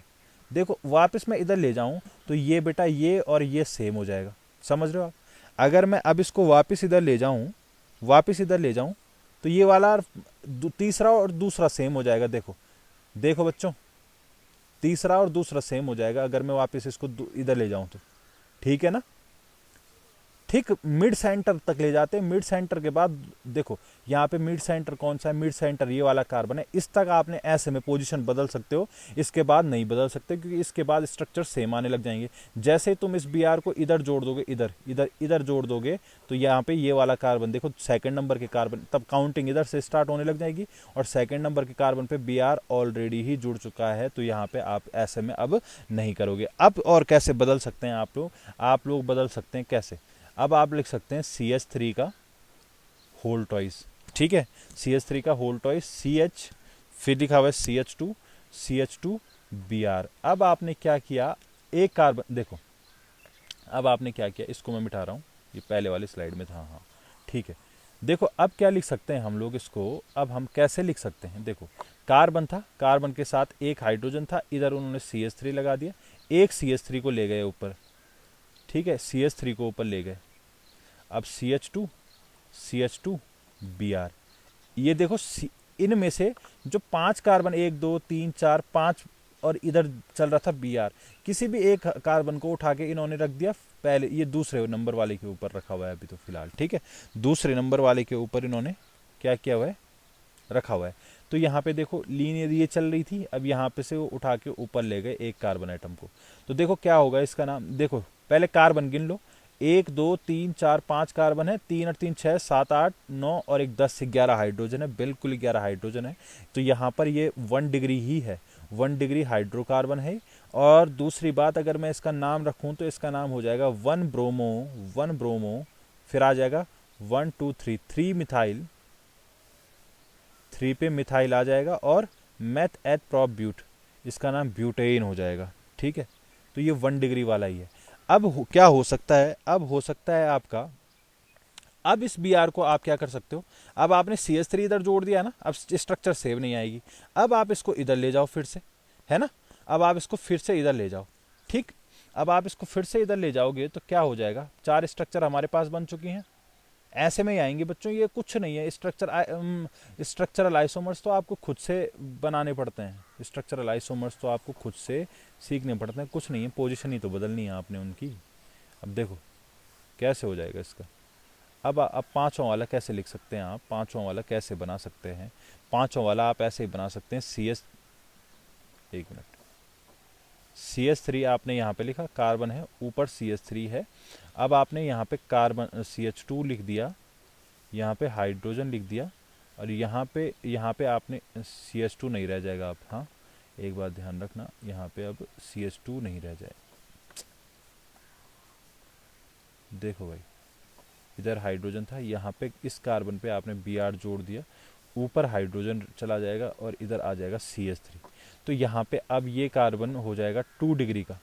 देखो वापस मैं इधर ले जाऊं तो ये बेटा ये और ये सेम हो जाएगा, समझ रहे हो आप। अगर मैं अब इसको वापस इधर ले जाऊं तो ये वाला तीसरा और दूसरा सेम हो जाएगा। देखो बच्चों, तीसरा और दूसरा सेम हो जाएगा अगर मैं वापस इसको इधर ले जाऊं तो, ठीक है ना। ठीक मिड सेंटर तक ले जाते हैं, मिड सेंटर के बाद देखो यहाँ पे मिड सेंटर कौन सा है, मिड सेंटर ये वाला कार्बन है, इस तक आपने ऐसे में पोजीशन बदल सकते हो, इसके बाद नहीं बदल सकते क्योंकि इसके बाद स्ट्रक्चर सेम आने लग जाएंगे। जैसे तुम इस बी आर को इधर जोड़ दोगे, इधर जोड़ दोगे तो यहाँ पे ये वाला कार्बन देखो सेकंड नंबर के कार्बन, तब काउंटिंग इधर से स्टार्ट होने लग जाएगी और सेकंड नंबर के कार्बन पे बी आर ऑलरेडी ही जुड़ चुका है, तो यहाँ पे आप ऐसे में अब नहीं करोगे। अब और कैसे बदल सकते हैं आप लोग बदल सकते हैं कैसे, अब आप लिख सकते हैं CH3 का होल टॉइस। ठीक है, CH3 का होल टॉइस, CH फिर लिखा हुआ है CH2 Br। अब आपने क्या किया, एक कार्बन देखो, अब आपने क्या किया, इसको मैं मिटा रहा हूँ, ये पहले वाली स्लाइड में था, हाँ ठीक है। देखो अब क्या लिख सकते हैं हम लोग इसको, अब हम कैसे लिख सकते हैं, देखो कार्बन था, कार्बन के साथ एक हाइड्रोजन था, इधर उन्होंने CH3 लगा दिया, एक CH3 को ले गए ऊपर, ठीक है, CH3 को ऊपर ले गए। अब CH2 Br, ये देखो इनमें से जो 5 कार्बन 1 2 3 4 5 और इधर चल रहा था Br। किसी भी एक कार्बन को उठा के इन्होंने रख दिया पहले, ये दूसरे नंबर वाले के ऊपर रखा हुआ है अभी तो फिलहाल, ठीक है, दूसरे नंबर वाले के ऊपर इन्होंने क्या किया हुआ है, रखा हुआ है। तो यहाँ पे देखो लीनियर ये चल रही थी, अब यहाँ पे से वो उठा के ऊपर ले गए एक कार्बन एटम को। तो देखो क्या होगा इसका नाम, देखो पहले कार्बन गिन लो, 1 2 3 4 5 कार्बन है, 3 और 3 6 7 8 9 और एक 10 से 11 हाइड्रोजन है, बिल्कुल 11 हाइड्रोजन है। तो यहाँ पर ये 1 डिग्री ही है, 1 डिग्री हाइड्रोकार्बन है। और दूसरी बात, अगर मैं इसका नाम रखूँ तो इसका नाम हो जाएगा 1 ब्रोमो, फिर आ जाएगा 1 2 3 3 मिथाइल, 3 पे मिथाइल आ जाएगा, और मेथ एथ प्रोप ब्यूट, इसका नाम ब्यूटेन हो जाएगा, ठीक है। तो ये 1 डिग्री वाला ही है। अब क्या हो सकता है, अब हो सकता है आपका, अब इस Br को आप क्या कर सकते हो, अब आपने CH3 इधर जोड़ दिया ना, अब स्ट्रक्चर सेव नहीं आएगी, अब आप इसको इधर ले जाओ फिर से, है ना, अब आप इसको फिर से इधर ले जाओ, ठीक। अब आप इसको फिर से इधर ले जाओगे तो क्या हो जाएगा, 4 स्ट्रक्चर हमारे पास बन चुकी हैं, ऐसे में ही आएंगे बच्चों, ये कुछ नहीं है। स्ट्रक्चरल आइसोमर्स तो आपको खुद से बनाने पड़ते हैं, स्ट्रक्चरल आइसोमर्स तो आपको खुद से सीखने पड़ते हैं, कुछ नहीं है, पोजीशन ही तो बदलनी है आपने उनकी। अब देखो कैसे हो जाएगा इसका। अब पांचों वाला कैसे लिख सकते हैं आप, पांचों वाला कैसे बना सकते हैं, पांचों वाला आप ऐसे ही बना सकते हैं। एक मिनट, CH3 आपने यहाँ पे लिखा, कार्बन है, ऊपर CH3 है। अब आपने यहाँ पे कार्बन CH2 लिख दिया, यहाँ पे हाइड्रोजन लिख दिया, और यहाँ पे आपने CH2 नहीं रह जाएगा अब, हाँ एक बात ध्यान रखना, यहाँ पे अब CH2 नहीं रह जाए। देखो भाई, इधर हाइड्रोजन था, यहाँ पे इस कार्बन पे आपने Br जोड़ दिया, ऊपर हाइड्रोजन चला जाएगा और इधर आ जाएगा CH3। तो यहाँ पे अब ये कार्बन हो जाएगा 2 डिग्री का।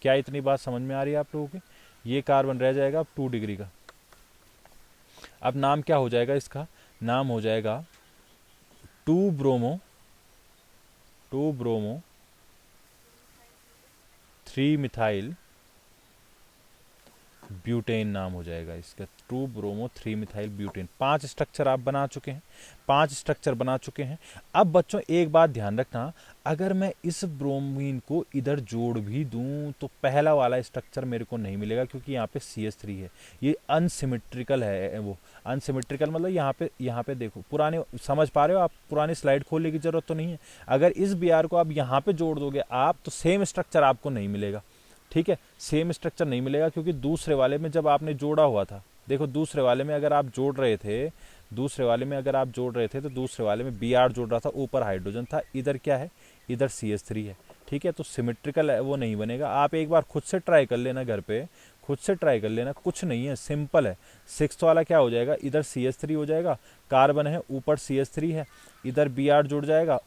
क्या इतनी बात समझ में आ रही है आप लोगों के? ये कार्बन रह जाएगा अब 2 डिग्री का। अब नाम क्या हो जाएगा इसका, नाम हो जाएगा 2 ब्रोमो 3 मिथाइल ब्यूटेन नाम हो जाएगा इसका, 2 ब्रोमो 3 मिथाइल ब्यूटेन। 5 स्ट्रक्चर आप बना चुके हैं, 5 स्ट्रक्चर बना चुके हैं। अब बच्चों एक बात ध्यान रखना, अगर मैं इस ब्रोमीन को इधर जोड़ भी दूं तो पहला वाला स्ट्रक्चर मेरे को नहीं मिलेगा, क्योंकि यहाँ पे CH3 है, ये अनसिमेट्रिकल है। वो अनसिमेट्रिकल मतलब यहाँ पे देखो, पुराने समझ पा रहे हो आप, पुरानी स्लाइड खोलने की जरूरत तो नहीं है। अगर इस Br को आप यहाँ पे जोड़ दोगे आप, तो सेम स्ट्रक्चर आपको नहीं मिलेगा, ठीक है, सेम स्ट्रक्चर नहीं मिलेगा, क्योंकि दूसरे वाले में जब आपने जोड़ा हुआ था, देखो दूसरे वाले में अगर आप जोड़ रहे थे, तो दूसरे वाले में Br जोड़ रहा था, ऊपर हाइड्रोजन था, इधर क्या है, इधर CH3 है, ठीक है। तो सिमेट्रिकल है, वो नहीं बनेगा। आप एक बार खुद से ट्राई कर लेना घर पे, खुद से ट्राई कर लेना, कुछ नहीं है, सिंपल है। 6th वाला क्या हो जाएगा, इधर CH3 हो जाएगा, कार्बन है, ऊपर CH3 है, इधर Br जुड़ जाएगा,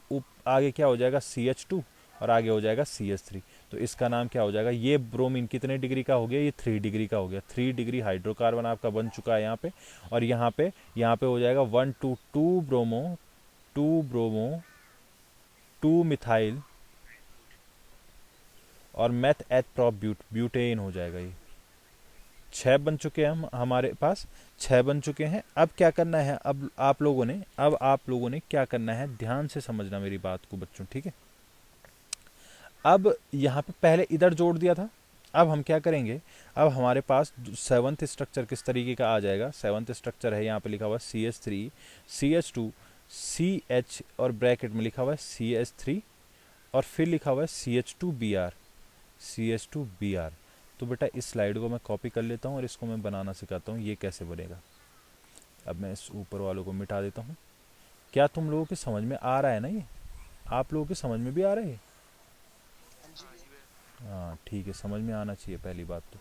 आगे क्या हो जाएगा CH2, और आगे हो जाएगा CH3। तो इसका नाम क्या हो जाएगा, ये ब्रोमीन कितने डिग्री का हो गया, ये 3 डिग्री का हो गया। 3 डिग्री हाइड्रोकार्बन आपका बन चुका है यहाँ पे। और यहाँ पे हो जाएगा 1 2 ब्रोमो 2 मिथाइल और मेथ एथ प्रोप ब्यूटेन हो जाएगा। ये 6 बन चुके हैं, हमारे पास 6 बन चुके हैं। अब क्या करना है, अब आप लोगों ने क्या करना है, ध्यान से समझना मेरी बात को बच्चों, ठीक है। अब यहाँ पे पहले इधर जोड़ दिया था, अब हम क्या करेंगे, अब हमारे पास 7th स्ट्रक्चर किस तरीके का आ जाएगा। 7th स्ट्रक्चर है, यहाँ पे लिखा हुआ CH3 CH2 CH और ब्रैकेट में लिखा हुआ है CH3 और फिर लिखा हुआ है CH2 Br। तो बेटा इस स्लाइड को मैं कॉपी कर लेता हूँ और इसको मैं बनाना सिखाता हूँ, ये कैसे बनेगा। अब मैं इस ऊपर वालों को मिटा देता हूँ। क्या तुम लोगों के समझ में आ रहा है ना, ये आप लोगों के समझ में भी आ रहा है? हाँ ठीक है, समझ में आना चाहिए पहली बात तो।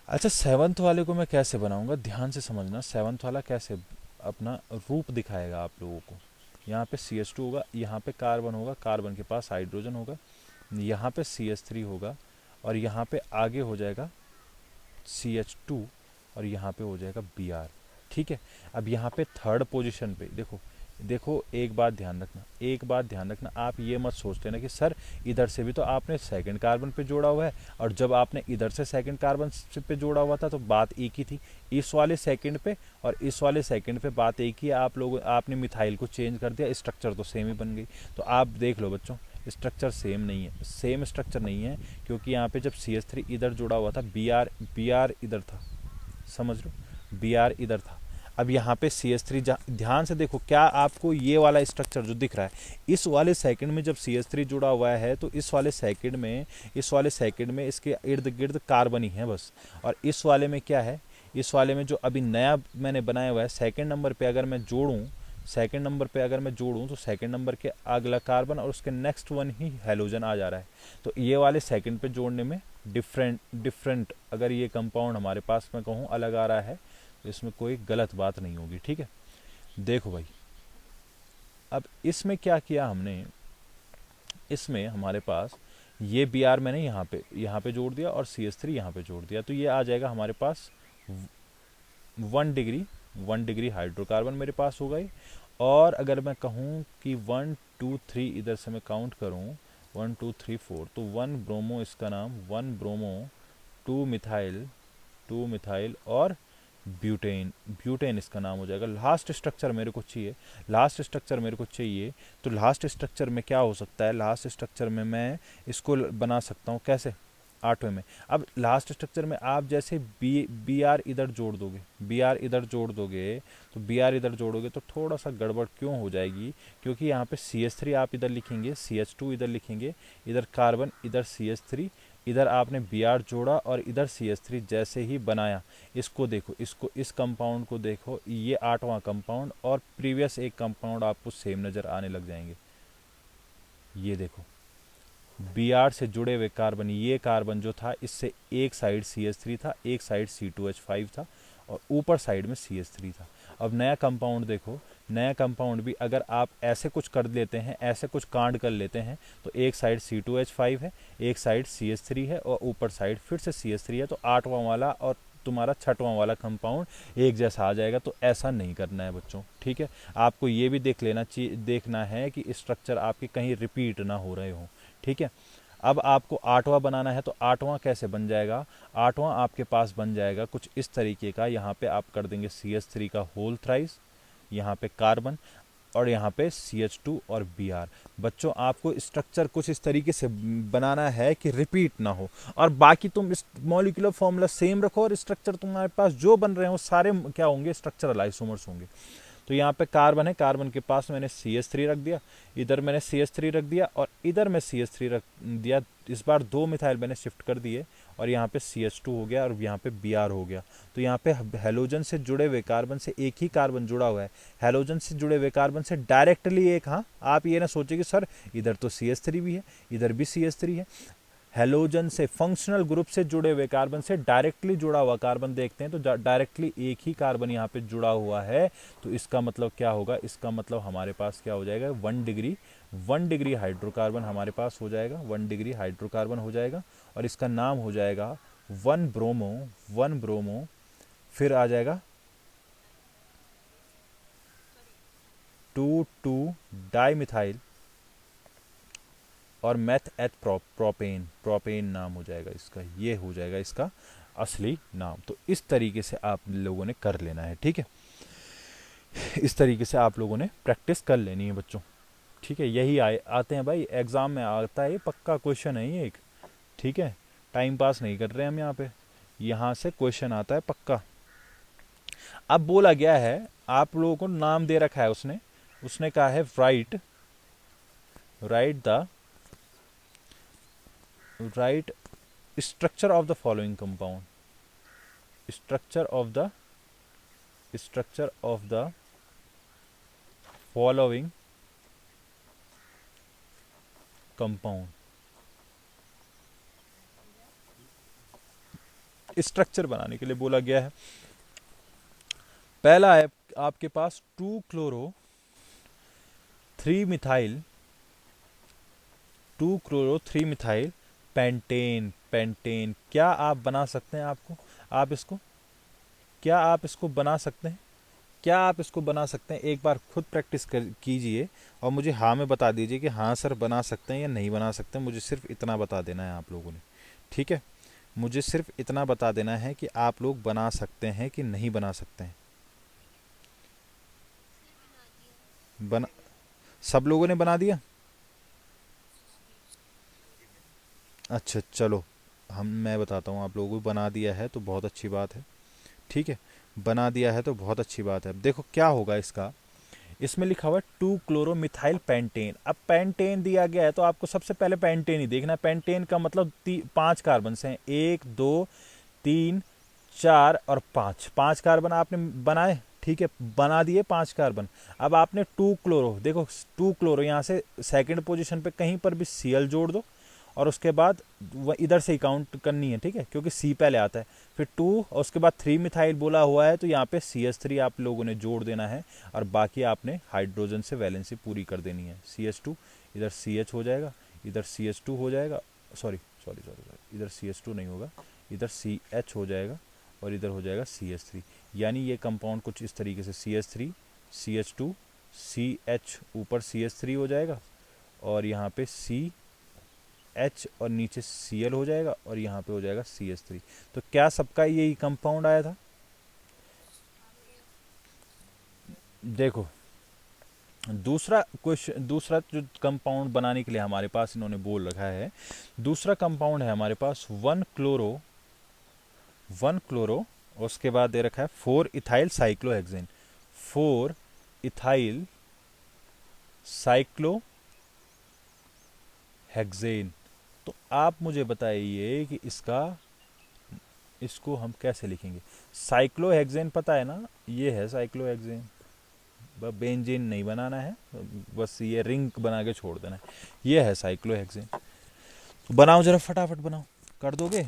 अच्छा 7th वाले को मैं कैसे बनाऊंगा, ध्यान से समझना। 7th वाला कैसे अपना रूप दिखाएगा आप लोगों को। यहाँ पे CH2 होगा, यहाँ पे कार्बन होगा, कार्बन के पास हाइड्रोजन होगा, यहाँ पे CH3 होगा और यहाँ पे आगे हो जाएगा CH2 और यहाँ पे हो जाएगा Br, ठीक है। अब यहाँ पे 3rd पोजीशन पे देखो एक बात ध्यान रखना, आप ये मत सोच लेना कि सर इधर से भी तो आपने 2nd कार्बन पे जोड़ा हुआ है और जब आपने इधर से 2nd कार्बन पे जोड़ा हुआ था तो बात एक ही थी। इस वाले 2nd पे और इस वाले 2nd पे बात एक ही है, आपने मिथाइल को चेंज कर दिया, स्ट्रक्चर तो सेम ही बन गई। तो आप देख लो बच्चों, स्ट्रक्चर सेम नहीं है, सेम स्ट्रक्चर नहीं है, क्योंकि यहाँ पे जब CH3 इधर जुड़ा हुआ था, बी आर इधर था, समझ लो, बी आर इधर था। अब यहाँ पे CH3, ध्यान से देखो, क्या आपको ये वाला स्ट्रक्चर जो दिख रहा है, इस वाले सेकंड में जब CH3 जुड़ा हुआ है तो इस वाले सेकंड में इसके इर्द गिर्द कार्बन ही है बस। और इस वाले में क्या है, इस वाले में जो अभी नया मैंने बनाया हुआ है, सेकंड नंबर पे अगर मैं जोड़ूं, तो सेकंड नंबर के अगला कार्बन और उसके नेक्स्ट वन ही हेलोजन आ जा रहा है। तो ये वाले सेकंड पे जोड़ने में डिफरेंट अगर ये कंपाउंड हमारे पास मैं कहूँ अलग आ रहा है तो इसमें कोई गलत बात नहीं होगी, ठीक है। देखो भाई, अब इसमें क्या किया हमने, इसमें हमारे पास ये बी आर मैंने यहाँ पे जोड़ दिया और CH3 यहाँ पे जोड़ दिया, तो ये आ जाएगा हमारे पास 1 डिग्री हाइड्रोकार्बन मेरे पास हो गई। और अगर मैं कहूँ कि 1 2 3 इधर से मैं काउंट करूँ 1 2 3 4, तो 1 ब्रोमो, इसका नाम 1 ब्रोमो, 2 मिथाइल और ब्यूटेन इसका नाम हो जाएगा। लास्ट स्ट्रक्चर मेरे को चाहिए, तो लास्ट स्ट्रक्चर में क्या हो सकता है, लास्ट स्ट्रक्चर में मैं इसको बना सकता हूँ कैसे, 8वें में। अब लास्ट स्ट्रक्चर में आप जैसे बी आर इधर जोड़ दोगे, तो थोड़ा सा गड़बड़ क्यों हो जाएगी, क्योंकि यहाँ पे CH3 आप इधर लिखेंगे, CH2 इधर लिखेंगे, इधर कार्बन, इधर CH3, इधर आपने Br जोड़ा और इधर CH3 जैसे ही बनाया। इसको देखो, इस कंपाउंड को देखो, ये 8वां कंपाउंड और प्रीवियस एक कंपाउंड आपको सेम नज़र आने लग जाएंगे। ये देखो, Br से जुड़े हुए कार्बन, ये कार्बन जो था इससे एक साइड CH3 था, एक साइड C2H5 था और ऊपर साइड में CH3 था। अब नया कंपाउंड देखो, नया कंपाउंड भी अगर आप ऐसे कुछ कर लेते हैं, ऐसे कुछ कांड कर लेते हैं, तो एक साइड C2H5 है, एक साइड CH3 है और ऊपर साइड फिर से CH3 है, तो 8वां वाला और तुम्हारा 6वां वाला कंपाउंड एक जैसा आ जाएगा। तो ऐसा नहीं करना है बच्चों, ठीक है। आपको ये भी देखना है कि स्ट्रक्चर आपके कहीं रिपीट ना हो रहे हो, ठीक है। अब आपको 8वां बनाना है, तो 8वां कैसे बन जाएगा, 8वां आपके पास बन जाएगा कुछ इस तरीके का। यहाँ पे आप कर देंगे CH3 का होल थ्राइस, यहाँ पे कार्बन और यहाँ पे CH2 और Br। बच्चों आपको स्ट्रक्चर कुछ इस तरीके से बनाना है कि रिपीट ना हो, और बाकी तुम इस मॉलिक्यूलर फॉर्मूला सेम रखो और स्ट्रक्चर तुम्हारे पास जो बन रहे हो सारे क्या होंगे, स्ट्रक्चरल आइसोमर्स होंगे। तो यहाँ पे कार्बन है, कार्बन के पास मैंने CH3 रख दिया, इधर मैंने CH3 रख दिया और इधर मैं CH3 रख दिया। इस बार 2 मिथाइल मैंने शिफ्ट कर दिए और यहाँ पे CH2 हो गया और यहाँ पे Br हो गया। तो यहाँ पे हेलोजन से जुड़े हुए कार्बन से एक ही कार्बन जुड़ा हुआ है, हेलोजन से जुड़े हुए कार्बन से डायरेक्टली एक। हाँ, आप ये ना सोचिए कि सर इधर तो CH3 भी है, इधर भी CH3 है। हेलोजन से, फंक्शनल ग्रुप से जुड़े हुए कार्बन से डायरेक्टली जुड़ा हुआ कार्बन देखते हैं, तो डायरेक्टली एक ही कार्बन यहाँ पे जुड़ा हुआ है। तो इसका मतलब क्या होगा, इसका मतलब हमारे पास क्या हो जाएगा, 1 डिग्री हाइड्रोकार्बन हमारे पास हो जाएगा, 1 डिग्री हाइड्रोकार्बन हो जाएगा। और इसका नाम हो जाएगा 1 ब्रोमो, फिर आ जाएगा 2 डाइमिथाइल और मेथ एथ प्रोपेन नाम हो जाएगा इसका, ये हो जाएगा इसका असली नाम। तो इस तरीके से आप लोगों ने कर लेना है, ठीक है। इस तरीके से आप लोगों ने प्रैक्टिस कर लेनी है बच्चों, ठीक है। यही आते हैं भाई, एग्जाम में आता है, ये पक्का क्वेश्चन है ये एक, ठीक है। टाइम पास नहीं कर रहे हम यहाँ पे, यहाँ से क्वेश्चन आता है पक्का। अब बोला गया है, आप लोगों को नाम दे रखा है उसने कहा है write structure of the following compound, structure of the following compound। Structure बनाने के लिए बोला गया है। पहला है आपके पास 2 क्लोरो 3 मिथाइल पेंटेन। क्या आप बना सकते हैं, क्या आप इसको बना सकते हैं? एक बार खुद प्रैक्टिस कीजिए और मुझे हाँ में बता दीजिए कि हाँ सर बना सकते हैं या नहीं बना सकते। मुझे सिर्फ इतना बता देना है आप लोगों ने, ठीक है। मुझे सिर्फ इतना बता देना है कि आप लोग बना सकते हैं कि नहीं बना सकते हैं। सब लोगों ने बना दिया? अच्छा चलो, मैं बताता हूँ आप लोगों को। बना दिया है तो बहुत अच्छी बात है, ठीक है, बना दिया है तो बहुत अच्छी बात है। अब देखो क्या होगा इसका। इसमें लिखा हुआ है 2 क्लोरोमिथाइल पेंटेन। अब पेंटेन दिया गया है तो आपको सबसे पहले पेंटेन ही देखना है। पेंटेन का मतलब 5 कार्बन हैं, 1 2 3 4 और 5 कार्बन आपने बनाए, ठीक है, बना दिए 5 कार्बन। अब आपने 2 क्लोरो, देखो 2 क्लोरो यहाँ से सेकंड पोजीशन पे कहीं पर भी Cl जोड़ दो, और उसके बाद वह इधर से ही काउंट करनी है, ठीक है, क्योंकि सी पहले आता है, फिर 2 और उसके बाद 3 मिथाइल बोला हुआ है तो यहाँ पे CH3 आप लोगों ने जोड़ देना है, और बाकी आपने हाइड्रोजन से वैलेंसी पूरी कर देनी है। CH2 इधर CH हो जाएगा, इधर CH2 हो जाएगा, सॉरी सॉरी सॉरी, इधर CH2 नहीं होगा, इधर CH हो जाएगा, और इधर हो जाएगा CH3। यानी ये कंपाउंड कुछ इस तरीके से CH3 CH2 CH, ऊपर CH3 हो जाएगा, और यहाँ पे CH और नीचे Cl हो जाएगा, और यहाँ पे हो जाएगा CH3। तो क्या सबका यही कंपाउंड आया था? देखो दूसरा क्वेश्चन, दूसरा जो कंपाउंड बनाने के लिए हमारे पास इन्होंने बोल रखा है, दूसरा कंपाउंड है हमारे पास 1 क्लोरो, उसके बाद दे रखा है 4 इथाइल साइक्लोहेक्सेन। 4 ethyl cyclohexane. तो आप मुझे बताइए कि इसको हम कैसे लिखेंगे। साइक्लोहेक्सेन पता है ना, ये है साइक्लोहेक्सेन। बेंजीन नहीं बनाना है, बस ये रिंग बना के छोड़ देना है। ये है साइक्लोहेक्सेन। तो बनाओ जरा, फटाफट बनाओ, कर दोगे?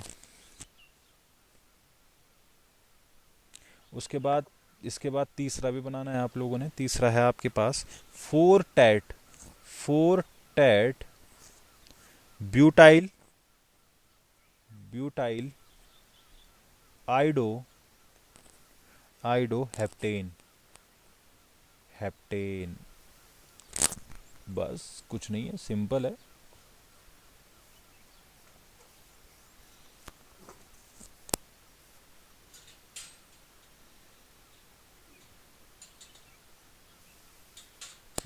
उसके बाद, इसके बाद तीसरा भी बनाना है आप लोगों ने। तीसरा है आपके पास 4 TET butyl butyl आइडो heptane. Heptane, बस कुछ नहीं है, सिंपल है।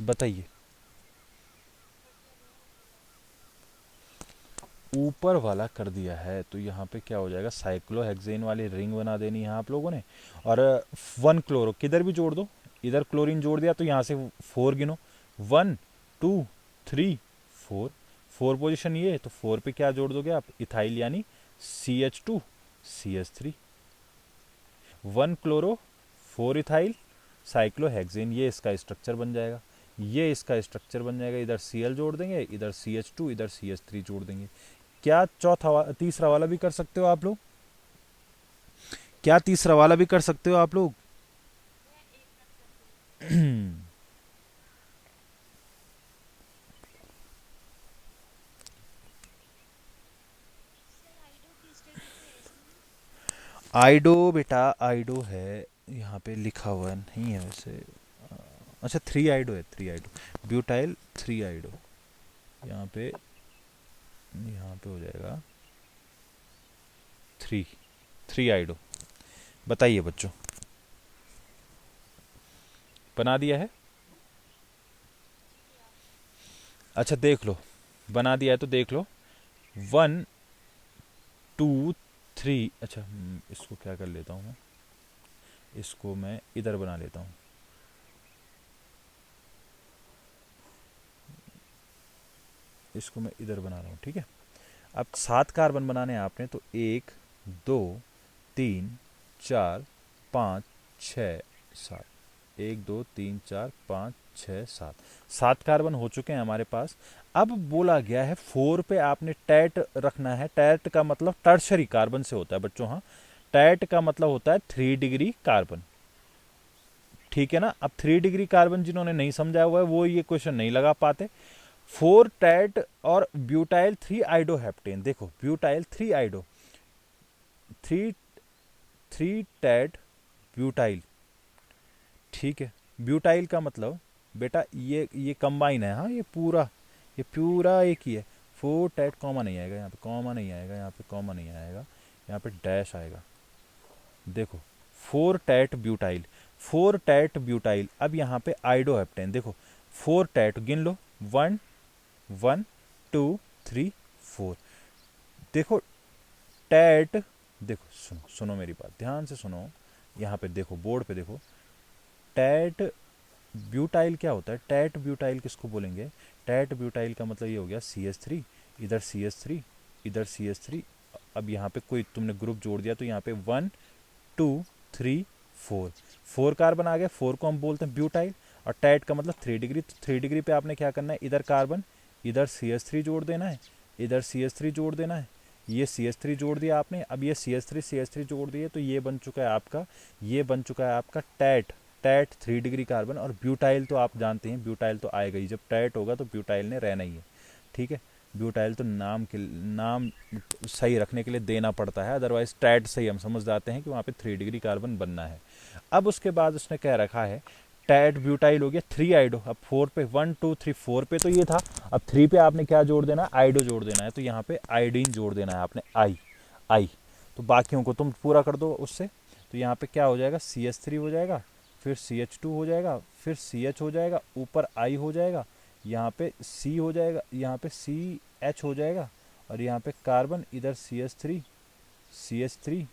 बताइए। ऊपर वाला कर दिया है तो यहाँ पे क्या हो जाएगा, साइक्लोहेक्सेन वाली रिंग बना देनी है आप लोगों ने। और 1 क्लोरो किधर भी जोड़ दो, इधर क्लोरीन जोड़ दिया तो यहाँ से 4 गिनो, 1 2 3 4। 4 पोजीशन ये है तो 4 पे क्या जोड़ दोगे आप, इथाइल यानी CH2 CH3। 1 chloro 4 ethyl cyclohexane, ये इसका स्ट्रक्चर बन जाएगा, ये इसका स्ट्रक्चर बन जाएगा। इधर Cl जोड़ देंगे, इधर CH2, इधर CH3 जोड़ देंगे। क्या तीसरा वाला भी कर सकते हो आप लोग? क्या तीसरा वाला भी कर सकते हो आप लोग? आइडो बेटा, आइडो है, यहाँ पे लिखा हुआ नहीं है वैसे। अच्छा 3 आइडो है, 3 आइडो ब्यूटाइल 3 आइडो। यहाँ पे, यहाँ पे हो जाएगा 3 आइडो। बताइए बच्चों, बना दिया है? अच्छा देख लो, बना दिया है तो देख लो। 1 2 3, अच्छा इसको क्या कर लेता हूँ मैं, इसको मैं इधर बना लेता हूँ। इसको मैं इधर बना रहा हूँ, ठीक है। अब 7 कार्बन बनाने हैं आपने, तो 1 2 3 4 5 6 7। 1 2 3 4 5 6 7, 7 कार्बन हो चुके हैं हमारे पास। अब बोला गया है 4 पे आपने टैट रखना है। टैट का मतलब टर्शरी कार्बन से होता है बच्चों, हाँ, टैट का मतलब होता है 3 डिग्री कार्बन, ठीक है ना। अब 3 डिग्री कार्बन जिन्होंने नहीं समझा हुआ है वो ये क्वेश्चन नहीं लगा पाते। 4 टैट और ब्यूटाइल 3 आइडोहेप्टेन, देखो ब्यूटाइल 3 आइडो, 3 3 टैट ब्यूटाइल, ठीक है। ब्यूटाइल का मतलब बेटा ये कंबाइन है, हाँ, ये पूरा एक ही है। 4 टैट, कॉमा नहीं आएगा यहाँ पे, कॉमा नहीं आएगा यहाँ पे, कॉमा नहीं आएगा यहाँ पे, डैश आएगा। देखो 4 टैट ब्यूटाइल, 4 टैट ब्यूटाइल। अब यहाँ पे आइडोहेप्टेन, देखो 4 टैट गिन लो, 1 1 2 3 4। देखो टैट, देखो सुनो सुनो मेरी बात ध्यान से सुनो, यहाँ पे देखो बोर्ड पे देखो, टैट ब्यूटाइल क्या होता है, टैट ब्यूटाइल किसको बोलेंगे, टैट ब्यूटाइल का मतलब ये हो गया CH3, इधर CH3, इधर CH3, अब यहाँ पे कोई तुमने ग्रुप जोड़ दिया तो यहाँ पे 1 2 3 4, 4 कार्बन आ गया, 4 को हम बोलते हैं ब्यूटाइल। और टैट का मतलब 3 डिग्री, तो 3 डिग्री पे आपने क्या करना है, इधर कार्बन, इधर CH3 जोड़ देना है, इधर CH3 जोड़ देना है, ये CH3 जोड़ दिया आपने, अब ये CH3 जोड़ दिए तो ये बन चुका है आपका, ये बन चुका है आपका टैट, टैट 3 डिग्री कार्बन। और ब्यूटाइल तो आप जानते हैं, ब्यूटाइल तो आएगा ही, जब टैट होगा तो ब्यूटाइल ने रहना ही है, ठीक है। ब्यूटाइल तो नाम सही रखने के लिए देना पड़ता है, अदरवाइज टैट से ही हम समझ जाते हैं कि वहाँ पे 3 डिग्री कार्बन बनना है। अब उसके बाद उसने कह रखा है टैट ब्यूटाइल हो गया 3 आइडो, अब 4 पे 1 2 3 4 पे तो ये था, अब 3 पे आपने क्या जोड़ देना है, आइडो जोड़ देना है, तो यहाँ पे आइडीन जोड़ देना है आपने, आई। तो बाकियों को तुम पूरा कर दो उससे, तो यहाँ पे क्या हो जाएगा, CH3 हो जाएगा, फिर CH2 हो जाएगा, फिर CH हो जाएगा, ऊपर I हो जाएगा, यहाँ पे C हो जाएगा, यहाँ पे CH हो जाएगा, और यहाँ पे कार्बन, इधर CH3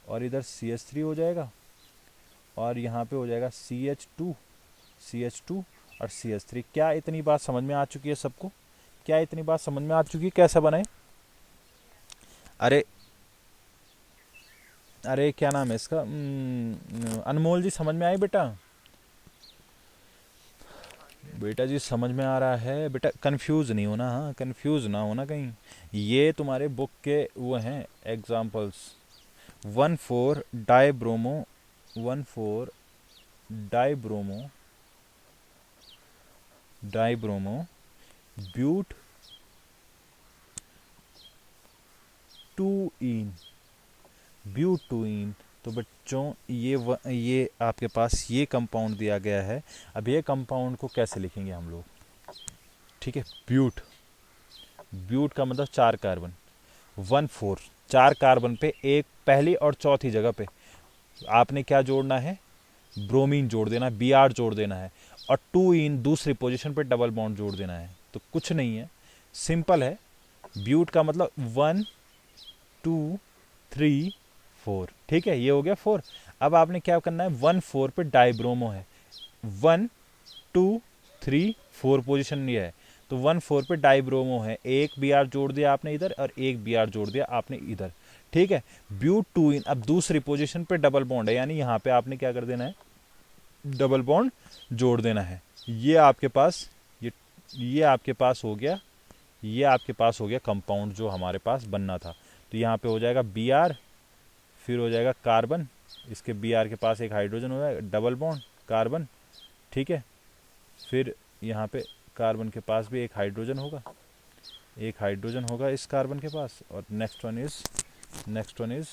और इधर CH3 हो जाएगा, और यहाँ पे हो जाएगा CH2 और CH3। क्या इतनी बात समझ में आ चुकी है सबको, क्या इतनी बात समझ में आ चुकी है कैसे बनाए? अरे अरे क्या नाम है इसका, अनमोल जी समझ में आई बेटा? बेटा जी समझ में आ रहा है बेटा, कंफ्यूज नहीं होना, हाँ कंफ्यूज ना होना कहीं, ये तुम्हारे बुक के वो हैं examples. 1,4 dibromo, 1,4 dibromo, dibromo but 2इन, ब्यूटूइन। तो बच्चों ये आपके पास ये कंपाउंड दिया गया है, अब ये कंपाउंड को कैसे लिखेंगे हम लोग, ठीक है। ब्यूट का मतलब 4 कार्बन, 1,4 4 कार्बन पे एक पहली और चौथी जगह पे आपने क्या जोड़ना है, ब्रोमीन जोड़ देना, Br जोड़ देना है, और 2इन दूसरी पोजीशन पे डबल बॉन्ड जोड़ देना है। तो कुछ नहीं है, सिंपल है, ब्यूट का मतलब 1 2 3 4, ठीक है, ये हो गया 4। अब आपने क्या करना है, 1,4 पे डाइब्रोमो है, 1 2 3 4 पोजीशन ये है, तो 1,4 पे डाइब्रोमो है, एक Br जोड़ दिया आपने इधर और एक Br जोड़ दिया आपने इधर, ठीक है। ब्यूट 2इन अब दूसरी पोजीशन पे डबल बॉन्ड है, यानी यहाँ पे आपने क्या कर देना है, डबल बॉन्ड जोड़ देना है। ये आपके पास ये आपके पास हो गया, ये आपके पास हो गया कंपाउंड जो हमारे पास बनना था। तो यहाँ पे हो जाएगा Br, फिर हो जाएगा कार्बन, इसके Br के पास एक हाइड्रोजन हो जाएगा, डबल बॉन्ड कार्बन, ठीक है। फिर यहाँ पे कार्बन के पास भी एक हाइड्रोजन होगा इस कार्बन के पास, और नेक्स्ट वन इज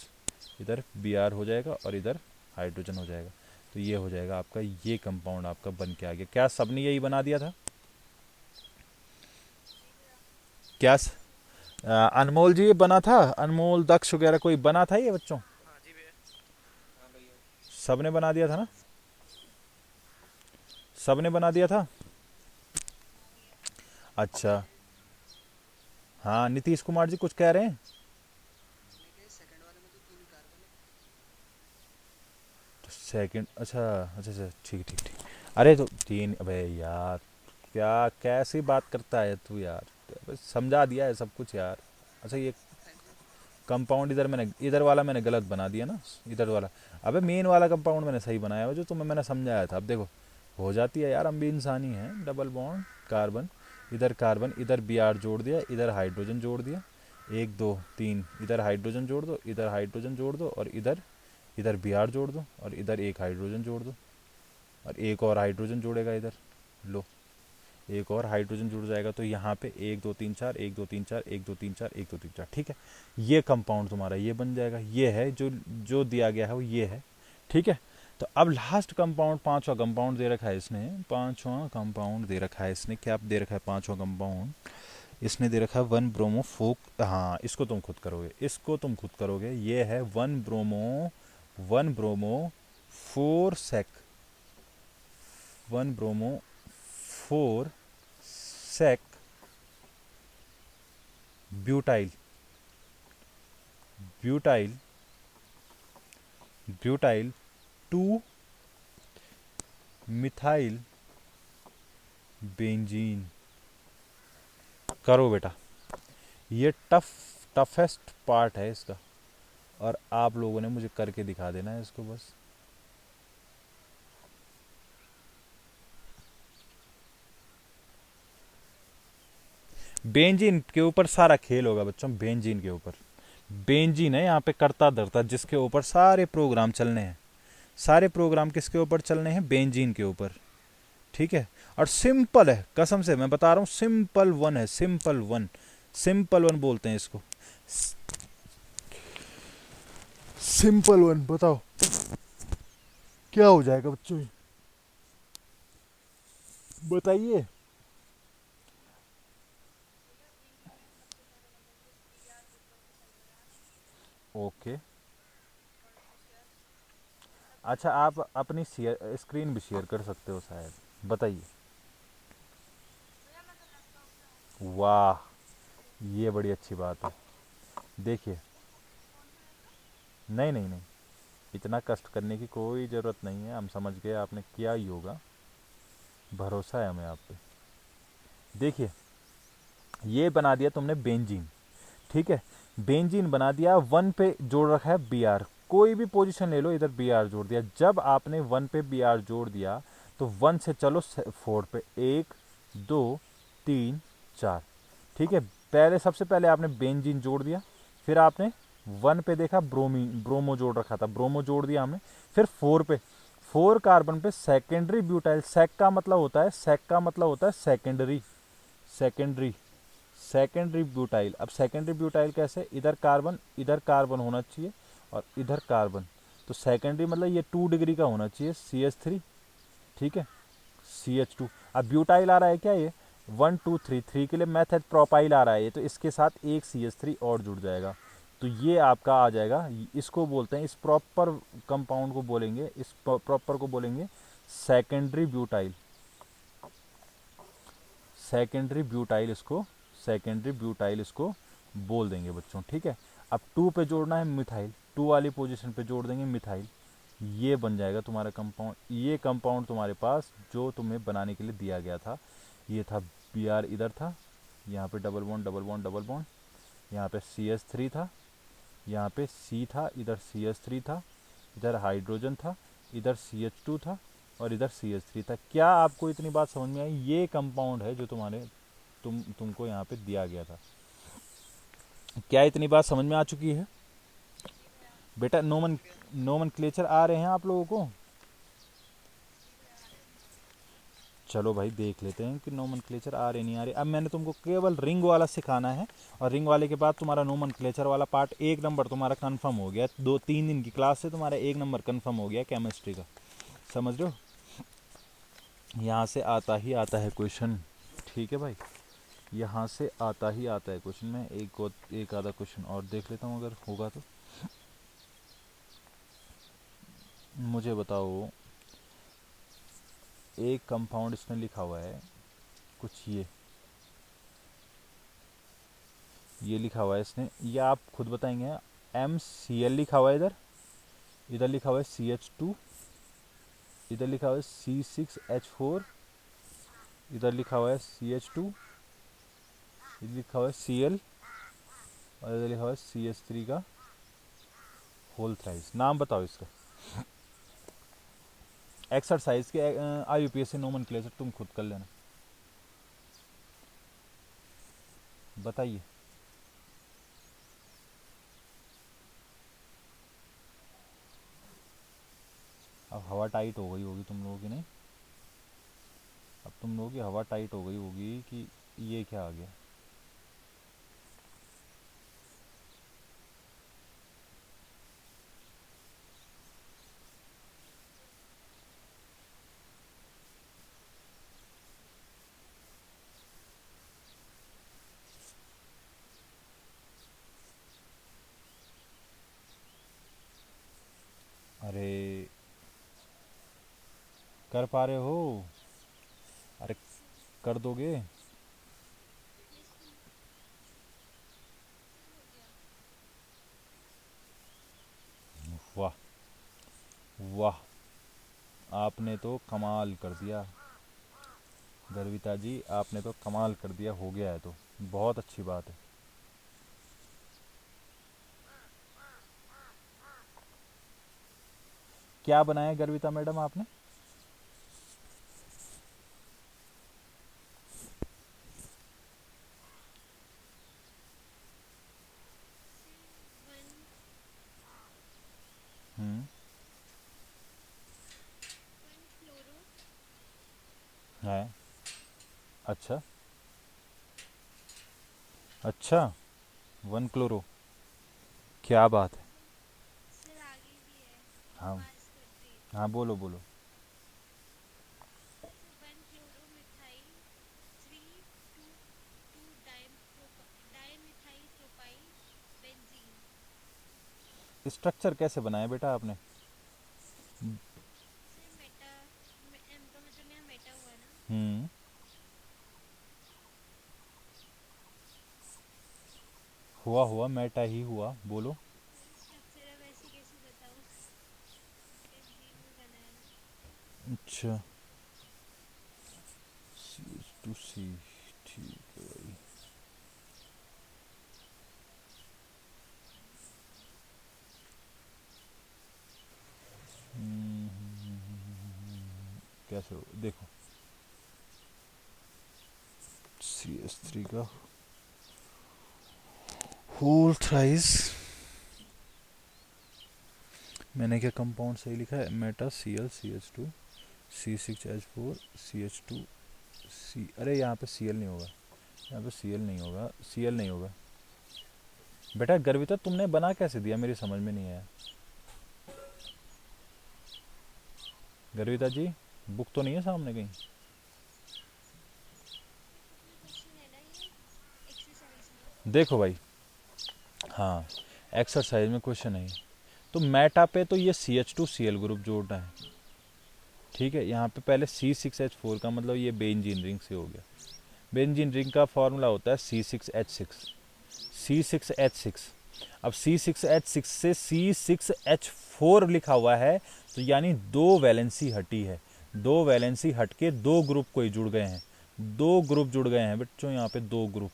इधर Br हो जाएगा और इधर हाइड्रोजन हो जाएगा। तो ये हो जाएगा आपका, ये कंपाउंड आपका बन के आ गया। क्या सबने यही बना दिया था? क्या अनमोल जी ये बना था, अनमोल दक्ष वगैरह कोई बना था ये बच्चों? सबने बना दिया था ना, सबने बना दिया था। अच्छा, हाँ नीतीश कुमार जी कुछ कह रहे हैं? तो सेकंड, अच्छा अच्छा अच्छा, ठीक ठीक ठीक। अरे तो 3, अबे यार क्या कैसी बात करता है तू यार, अबे समझा दिया है सब कुछ यार। अच्छा ये कंपाउंड इधर वाला मैंने गलत बना दिया ना, इधर वाला, अबे मेन वाला कंपाउंड मैंने सही बनाया है जो तुम्हें मैंने समझाया था। अब देखो हो जाती है यार, हम भी इंसान ही हैं। डबल बॉन्ड कार्बन, इधर Br जोड़ दिया, इधर हाइड्रोजन जोड़ दिया, 1 2 3, इधर हाइड्रोजन जोड़ दो, इधर हाइड्रोजन जोड़ दो, और इधर इधर Br जोड़ दो, और इधर एक हाइड्रोजन जोड़ दो, और एक और हाइड्रोजन जोड़ेगा इधर, लो एक और हाइड्रोजन जुड़ जाएगा। तो यहाँ पे 1 2 3 4, 1 2 3 4, 1 2 3 4, 1 2 3 4, ठीक है। ये कंपाउंड तुम्हारा ये बन जाएगा, ये है जो जो दिया गया है वो ये है, ठीक है। तो अब लास्ट कंपाउंड, पांचवा कंपाउंड दे रखा है इसने, पांचवा कंपाउंड दे रखा है इसने, क्या दे रखा है पांचवा कंपाउंड इसने दे रखा है 1 ब्रोमो फोक, हाँ इसको तुम खुद करोगे, ये है 1 bromo 4 sec, 1 bromo 4 sec butyl, butyl butyl two methyl benzene. करो बेटा, ये टफेस्ट पार्ट है इसका, और आप लोगों ने मुझे करके दिखा देना है इसको बस। बेंजीन के ऊपर सारा खेल होगा बच्चों, बेंजीन के ऊपर। बेंजीन है यहाँ पे करता धरता, जिसके ऊपर सारे प्रोग्राम चलने हैं। सारे प्रोग्राम किसके ऊपर चलने हैं? बेंजीन के ऊपर, ठीक है। और सिंपल है, कसम से मैं बता रहा हूँ, सिंपल वन है, सिंपल वन। सिंपल वन बोलते हैं इसको, सिंपल वन। बताओ क्या हो जाएगा बच्चों, बताइए। ओके, अच्छा आप अपनी स्क्रीन भी शेयर कर सकते हो शायद, बताइए। वाह, ये बड़ी अच्छी बात है। देखिए, नहीं नहीं नहीं, इतना कष्ट करने की कोई ज़रूरत नहीं है, हम समझ गए आपने किया ही होगा, भरोसा है हमें आप पे। देखिए, ये बना दिया तुमने बेंजीन, ठीक है। बेंजीन बना दिया, वन पे जोड़ रखा है बी आर। कोई भी पोजीशन ले लो, इधर बी आर जोड़ दिया। जब आपने वन पे बी आर जोड़ दिया तो वन से चलो फोर पे, एक दो तीन चार, ठीक है। पहले सबसे पहले आपने बेंजीन जोड़ दिया, फिर आपने वन पे देखा ब्रोमो जोड़ रखा था, ब्रोमो जोड़ दिया हमें। फिर फोर पे, फोर कार्बन पे सेकेंडरी ब्यूटाइल, सेक का मतलब होता है, सेक का मतलब होता है सेकेंडरी, सेकेंडरी सेकेंडरी ब्यूटाइल। अब सेकेंडरी ब्यूटाइल कैसे? इधर कार्बन होना चाहिए और इधर कार्बन, तो सेकेंडरी मतलब ये 2 डिग्री का होना चाहिए, CH3, ठीक है, CH2। अब ब्यूटाइल आ रहा है क्या? ये 1 2 3 3 के लिए मेथड प्रोपाइल आ रहा है ये, तो इसके साथ एक CH3 और जुड़ जाएगा, तो ये आपका आ जाएगा। इसको बोलते हैं, इस प्रॉपर कंपाउंड को बोलेंगे, इस प्रॉपर को बोलेंगे सेकेंडरी ब्यूटाइल, सेकेंडरी ब्यूटाइल इसको, सेकेंडरी ब्यूटाइल इसको बोल देंगे बच्चों, ठीक है। अब टू पे जोड़ना है मिथाइल, टू वाली पोजीशन पे जोड़ देंगे मिथाइल, ये बन जाएगा तुम्हारा कंपाउंड। ये कंपाउंड तुम्हारे पास जो तुम्हें बनाने के लिए दिया गया था, ये था बी आर, इधर था, यहाँ पे double bond double bond double bond, यहाँ पे CH3 था, यहाँ पे C था, इधर CH3 था, इधर हाइड्रोजन था, इधर CH2 था, और इधर CH3 था। क्या आपको इतनी बात समझ में आई? ये कंपाउंड है जो तुमको यहाँ पे दिया गया था। क्या इतनी बात समझ में आ चुकी है बेटा? नोमनक्लेचर आ रहे हैं आप लोगों को? चलो भाई देख लेते हैं कि नोमनक्लेचर आ रहे नहीं आ रहे। अब मैंने तुमको केवल रिंग वाला सिखाना है, और रिंग वाले के बाद तुम्हारा नोमनक्लेचर वाला पार्ट 1 नंबर तुम्हारा कंफर्म हो गया। 2 3 दिन की क्लास से तुम्हारा 1 नंबर कंफर्म हो गया केमिस्ट्री का, समझ रहे हो? यहाँ से आता ही आता है क्वेश्चन, ठीक है भाई, यहाँ से आता ही आता है क्वेश्चन। मैं एक आधा क्वेश्चन और देख लेता हूँ अगर होगा तो। मुझे बताओ, एक कंपाउंड इसने लिखा हुआ है कुछ, ये लिखा हुआ है इसने, ये आप खुद बताएंगे। MCl लिखा हुआ है इधर, इधर लिखा हुआ है CH2, इधर लिखा हुआ है C6H4, इधर लिखा हुआ है CH2, इधर लिखा हुआ है Cl, और इधर लिखा हुआ है CH3 का होल थ्राइस। नाम बताओ इसका। एक्सरसाइज के IUPAC नोमेनक्लेचर तुम खुद कर लेना, बताइए। अब हवा टाइट हो गई होगी तुम लोगों की, नहीं? अब तुम लोगों की हवा टाइट हो गई होगी कि ये क्या आ गया। अरे कर पा रहे हो? अरे कर दोगे? वाह, आपने तो कमाल कर दिया गर्विता जी, आपने तो कमाल कर दिया, हो गया है तो बहुत अच्छी बात है। क्या बनाया गर्विता मैडम आपने? हम्म। है। अच्छा। अच्छा। One chloro. क्या बात है। हाँ। हाँ बोलो बोलो। स्ट्रक्चर कैसे बनाया बेटा आपने? हम्म। हुआ हुआ मेटा ही हुआ, बोलो। अच्छा। C H2C। ठीक है भाई। कैसे हो देखो, CH3 का होल थ्राइस। मैंने क्या कंपाउंड सही लिखा है? Meta Cl CH2 C6H4 CH2 अरे यहाँ पे Cl नहीं होगा, यहाँ पे Cl नहीं होगा, Cl नहीं होगा। बेटा गर्विता तुमने बना कैसे दिया, मेरी समझ में नहीं आया। गर्विता जी, बुक तो नहीं है सामने कहीं? देखो भाई, हाँ, एक्सरसाइज में क्वेश्चन है। तो मेटा पे तो ये CH2Cl ग्रुप जोड़ना है, ठीक है। यहाँ पे पहले C6H4 का मतलब ये बेंजीन रिंग से हो गया। बेंजीन रिंग का फॉर्मूला होता है C6H6। C6H6, अब C6H6 से C6H4 लिखा हुआ है, तो यानी दो वैलेंसी हटी है, दो वैलेंसी हट के दो ग्रुप कोई जुड़ गए हैं, दो ग्रुप जुड़ गए हैं बच्चों, यहाँ पे दो ग्रुप।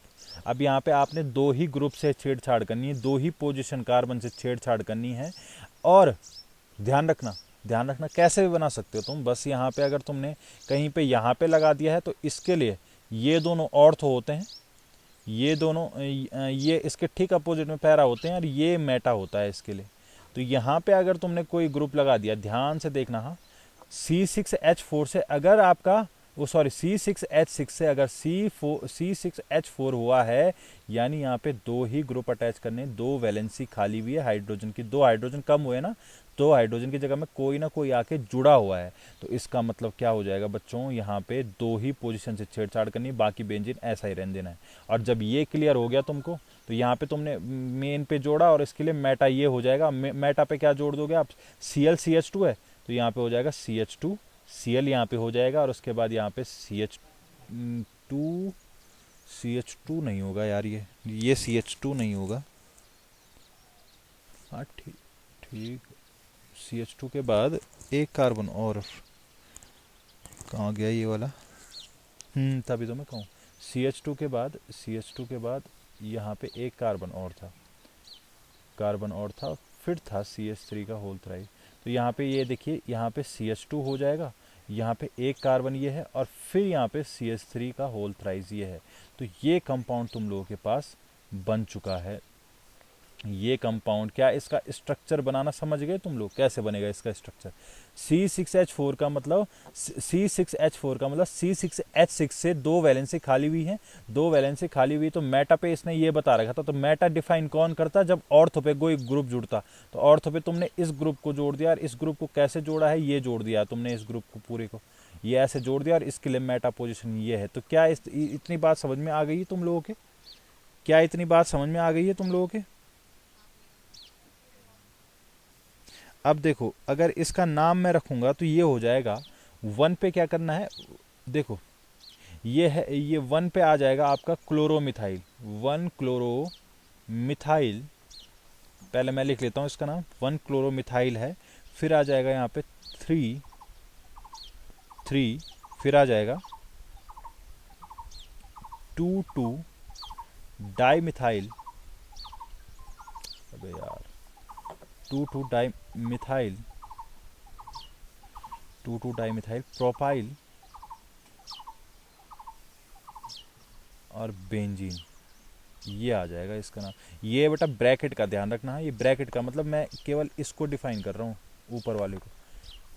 अब यहाँ पे आपने दो ही ग्रुप से छेड़छाड़ करनी है, दो ही पोजीशन कार्बन से छेड़छाड़ करनी है। और ध्यान रखना, ध्यान रखना कैसे भी बना सकते हो तुम, बस यहाँ पे अगर तुमने कहीं पे यहाँ पे लगा दिया है तो इसके लिए ये दोनों ऑर्थो होते हैं, ये दोनों ये इसके ठीक अपोजिट में पैरा होते हैं, और ये मेटा होता है इसके लिए। तो यहाँ पे अगर तुमने कोई ग्रुप लगा दिया, ध्यान से देखना, हाँ, C6H4 से अगर आपका वो सॉरी C6H6 से अगर C6H4 हुआ है, यानी यहाँ पे दो ही ग्रुप अटैच करने, दो वैलेंसी खाली हुई है हाइड्रोजन की, दो हाइड्रोजन कम हुए ना, तो हाइड्रोजन की जगह में कोई ना कोई आके जुड़ा हुआ है। तो इसका मतलब क्या हो जाएगा बच्चों, यहाँ पे दो ही पोजीशन से छेड़छाड़ करनी, बाकी बेंजीन ऐसा ही रहने देना है। और जब ये क्लियर हो गया तुमको, तो यहाँ पे तुमने मेन पे जोड़ा, और इसके लिए मेटा ये हो जाएगा। मेटा पे क्या जोड़ दोगे आप? ClCH2 है, तो यहाँ पे हो जाएगा CH2, Cl यहाँ पे हो जाएगा, और उसके बाद यहाँ पे CH2, CH2 नहीं होगा यार, ये CH2 नहीं होगा। हाँ ठीक, ठीक। CH2 के बाद एक कार्बन और, कहाँ गया ये वाला? तभी तो मैं कहूँ, CH2 के बाद यहाँ पे एक कार्बन और था, कार्बन और था, फिर था CH3 का होल थ्राइस। तो यहाँ पे ये देखिए, यहाँ पे CH2 हो जाएगा, यहाँ पे एक कार्बन ये है, और फिर यहाँ पे CH3 का होल थ्राइस ये है। तो ये कंपाउंड तुम लोगों के पास बन चुका है। ये कंपाउंड क्या, इसका स्ट्रक्चर बनाना समझ गए तुम लोग, कैसे बनेगा इसका स्ट्रक्चर? C6H4 का मतलब C6H6 से दो वैलेंसी खाली हुई है, दो वैलेंसी खाली हुई, तो मेटा पे इसने ये बता रखा था। तो मेटा डिफाइन कौन करता? जब ऑर्थो पे कोई ग्रुप जुड़ता। तो ऑर्थो पे तुमने इस ग्रुप को जोड़ दिया, और इस ग्रुप को कैसे जोड़ा है? ये जोड़ दिया तुमने, इस ग्रुप को पूरे को ये ऐसे जोड़ दिया, और इसके लिए मेटा पोजिशन ये है। तो क्या इतनी बात समझ में आ गई है तुम लोगों के? क्या इतनी बात समझ में आ गई है तुम लोगों के? अब देखो, अगर इसका नाम मैं रखूंगा तो ये हो जाएगा, वन पे क्या करना है, देखो ये है, ये वन पे आ जाएगा आपका क्लोरोमिथाइल, वन क्लोरोमिथाइल। पहले मैं लिख लेता हूँ इसका नाम, वन क्लोरोमिथाइल है। फिर आ जाएगा यहाँ पे 3 3, फिर आ जाएगा 2 डाई मिथाइल, अबे यार 2 di methyl, 2 di methyl propyl और बेंजीन, ये आ जाएगा इसका नाम। ये बेटा ब्रैकेट का ध्यान रखना है, ये ब्रैकेट का मतलब मैं केवल इसको डिफाइन कर रहा हूँ, ऊपर वाले को,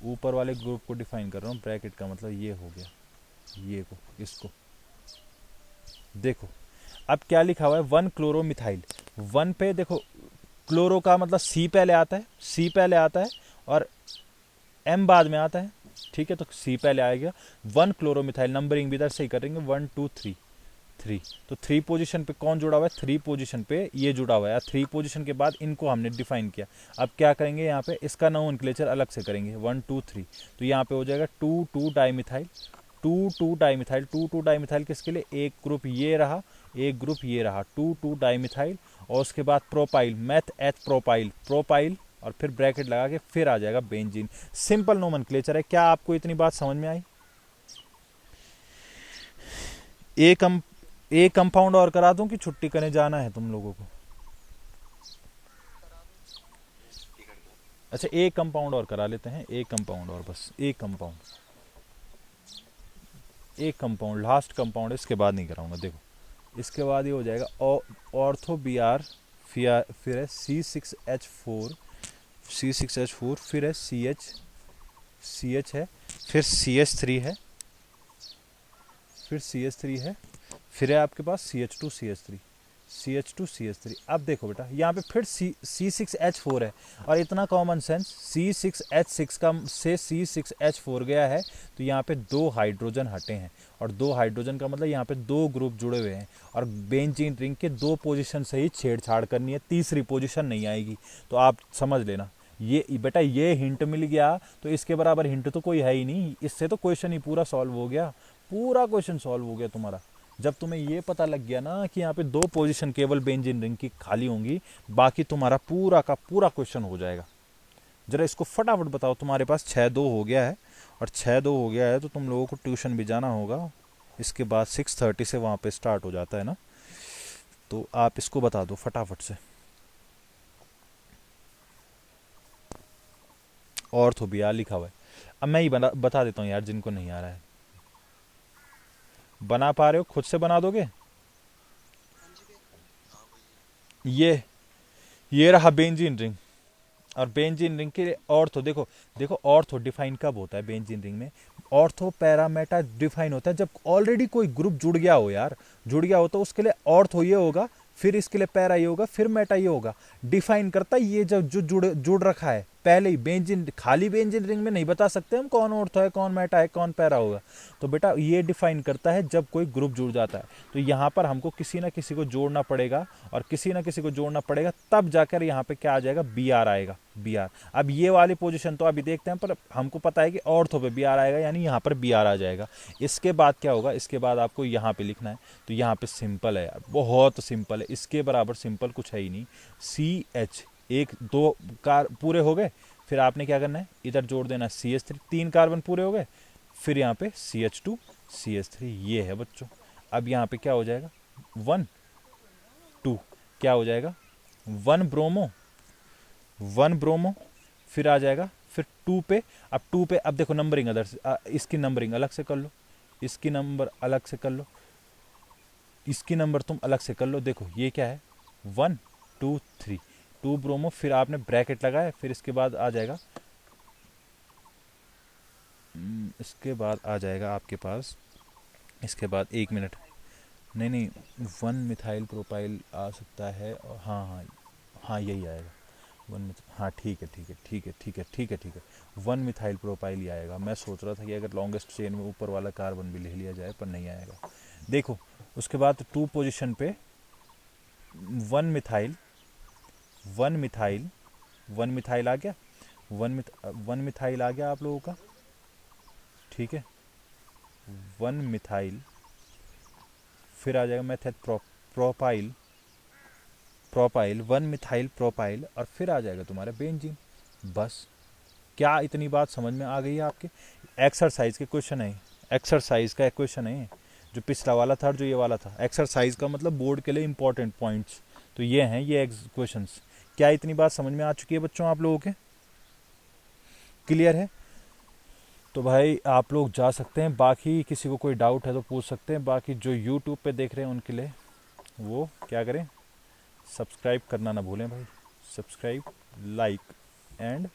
ऊपर वाले ग्रुप को डिफाइन कर रहा हूँ। ब्रैकेट का मतलब ये हो गया, ये को, इसको देखो। अब क्या लिखा हुआ है, 1 क्लोरोमिथाइल। 1 पे देखो, क्लोरो का मतलब सी पहले आता है, सी पहले आता है और एम बाद में आता है, ठीक है, तो सी पहले आएगा। 1 क्लोरोमिथाइल, नंबरिंग भी इधर से ही करेंगे, 1 2 3 3, तो 3 पोजीशन पे कौन जुड़ा हुआ है, 3 पोजीशन पे ये जुड़ा हुआ है। 3 पोजीशन के बाद इनको हमने डिफाइन किया। अब क्या करेंगे यहाँ पे, इसका नोमेनक्लेचर अलग से करेंगे, 1 2 3, तो यहाँ पे हो जाएगा 2 डाईमिथाइल, 2 डाईमिथाइल, 2 डाईमिथाइल किसके लिए, एक ग्रुप ये रहा, एक ग्रुप ये रहा, 2 डाईमिथाइल, और उसके बाद प्रोपाइल, मैथ एथ प्रोपाइल, प्रोपाइल, और फिर ब्रैकेट लगा के फिर आ जाएगा बेंजीन। सिंपल नोमेनक्लेचर है। क्या आपको इतनी बात समझ में आई? एक कंपाउंड और करा दूं कि छुट्टी करने जाना है तुम लोगों को? अच्छा, एक कंपाउंड और करा लेते हैं, एक कंपाउंड और, बस एक कंपाउंड, एक कंपाउंड, लास्ट कंपाउंड, इसके बाद नहीं कराऊंगा। देखो इसके बाद ये हो जाएगा ऑर्थो बी आर, फिर है C6H4, C6H4, फिर है CH है, फिर CH3 है, फिर CH3 है, फिर है आपके पास CH2CH3। अब देखो बेटा यहाँ पे फिर C6H4 है, और इतना कॉमन सेंस, C6H6 का से C6H4 गया है, तो यहाँ पे 2 हाइड्रोजन हटे हैं, और 2 हाइड्रोजन का मतलब यहाँ पे 2 ग्रुप जुड़े हुए हैं, और बेंजीन रिंग के 2 पोजीशन से ही छेड़छाड़ करनी है, तीसरी पोजीशन नहीं आएगी। तो आप समझ लेना, ये बेटा ये हिंट मिल गया, तो इसके बराबर हिंट तो कोई है ही नहीं, इससे तो क्वेश्चन ही पूरा सॉल्व हो गया, पूरा क्वेश्चन सॉल्व हो गया तुम्हारा। जब तुम्हें ये पता लग गया ना कि यहाँ पे 2 पोजीशन केवल बेंजीन रिंग की खाली होंगी, बाकी तुम्हारा पूरा का पूरा क्वेश्चन हो जाएगा। जरा इसको फटाफट बताओ, तुम्हारे पास 6-2 हो गया है, और 6-2 हो गया है तो तुम लोगों को ट्यूशन भी जाना होगा, इसके बाद 6:30 से वहाँ पे स्टार्ट हो जाता है ना, तो आप इसको बता दो फटाफट से। ऑर्थो भी यार लिखा हुआ है। अब मैं ही बता देता हूँ यार, जिनको नहीं आ रहा है। बना पा रहे हो, खुद से बना दोगे? ये रहा बेंजीन रिंग, और बेंजीन रिंग के ऑर्थो देखो, देखो ऑर्थो डिफाइन कब होता है बेंजीन रिंग में, ऑर्थो पैरामेटा डिफाइन होता है जब ऑलरेडी कोई ग्रुप जुड़ गया हो यार, जुड़ गया हो तो उसके लिए ऑर्थो ये होगा, फिर इसके लिए पैरा ये होगा, फिर मेटा ये होगा। डिफाइन करता है ये जब जो जुड़ जुड़ रखा है पहले ही। बेंजीन, खाली बेंजीन रिंग में नहीं बता सकते हम कौन ऑर्थो है, कौन मेटा है, कौन पैरा होगा। तो बेटा ये डिफाइन करता है जब कोई ग्रुप जुड़ जाता है, तो यहाँ पर हमको किसी ना किसी को जोड़ना पड़ेगा, और किसी ना किसी को जोड़ना पड़ेगा, तब जाकर यहाँ पे क्या आ जाएगा, बी आर आएगा, बी आर। अब ये वाली पोजीशन तो अभी देखते हैं, पर हमको पता है कि ऑर्थो पे बी आर आएगा, यानी यहाँ पर बी आर आ जाएगा। इसके बाद क्या होगा, इसके बाद आपको यहाँ पे लिखना है, तो यहाँ पे सिंपल है यार, बहुत सिंपल है, इसके बराबर सिंपल कुछ है ही नहीं। CH, 1 2 कार पूरे हो गए, फिर आपने क्या करना है, इधर जोड़ देना CH3, 3 कार्बन पूरे हो गए, फिर यहाँ पे CH2 CH3, ये है बच्चों। अब यहाँ पे क्या हो जाएगा, 1 2, क्या हो जाएगा, 1 ब्रोमो, 1 ब्रोमो, फिर आ जाएगा, फिर 2 पे, अब 2 पे, अब देखो नंबरिंग अदर से, इसकी नंबरिंग अलग से कर लो, इसकी नंबर अलग से कर लो, इसकी नंबर तुम अलग से कर लो। देखो ये क्या है, 1 2 3, 2 ब्रोमो, फिर आपने ब्रैकेट लगाया, फिर इसके बाद आ जाएगा, इसके बाद आ जाएगा आपके पास, इसके बाद 1 मिनट, नहीं नहीं, 1 मिथाइल प्रोपाइल आ सकता है, और हाँ हाँ हाँ यही आएगा, 1 मिथाइल, हाँ ठीक है ठीक है ठीक है ठीक है ठीक है ठीक है, 1 मिथाइल प्रोपाइल ही आएगा। मैं सोच रहा था कि अगर लॉन्गेस्ट चेन में ऊपर वाला कार्बन भी ले लिया जाए, पर नहीं आएगा। देखो उसके बाद 2 पोजीशन पे 1 मिथाइल, 1 मिथाइल, 1 मिथाइल आ गया, 1 मिथाइल आ गया आप लोगों का, ठीक है, 1 मिथाइल, फिर आ जाएगा मेथेट प्रोपाइल, प्रोपाइल 1 मिथाइल प्रोपाइल, और फिर आ जाएगा तुम्हारा बेंजीन। बस क्या इतनी बात समझ में आ गई है आपके? एक्सरसाइज के क्वेश्चन है, एक्सरसाइज का क्वेश्चन है, जो पिछला वाला था और जो ये वाला था। एक्सरसाइज का मतलब बोर्ड के लिए इंपॉर्टेंट पॉइंट्स तो ये हैं, ये क्वेश्चंस। क्या इतनी बात समझ में आ चुकी है बच्चों आप लोगों के? क्लियर है? तो भाई आप लोग जा सकते हैं, बाकी किसी को कोई डाउट है तो पूछ सकते हैं। बाकी जो यूट्यूब पे देख रहे हैं उनके लिए वो क्या करें, सब्सक्राइब करना ना भूलें भाई, सब्सक्राइब, लाइक एंड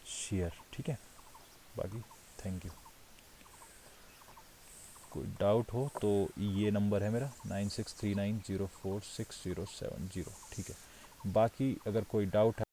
शेयर, ठीक है। बाकी थैंक यू। कोई डाउट हो तो ये नंबर है मेरा 9639046070, ठीक है। बाकी अगर कोई डाउट है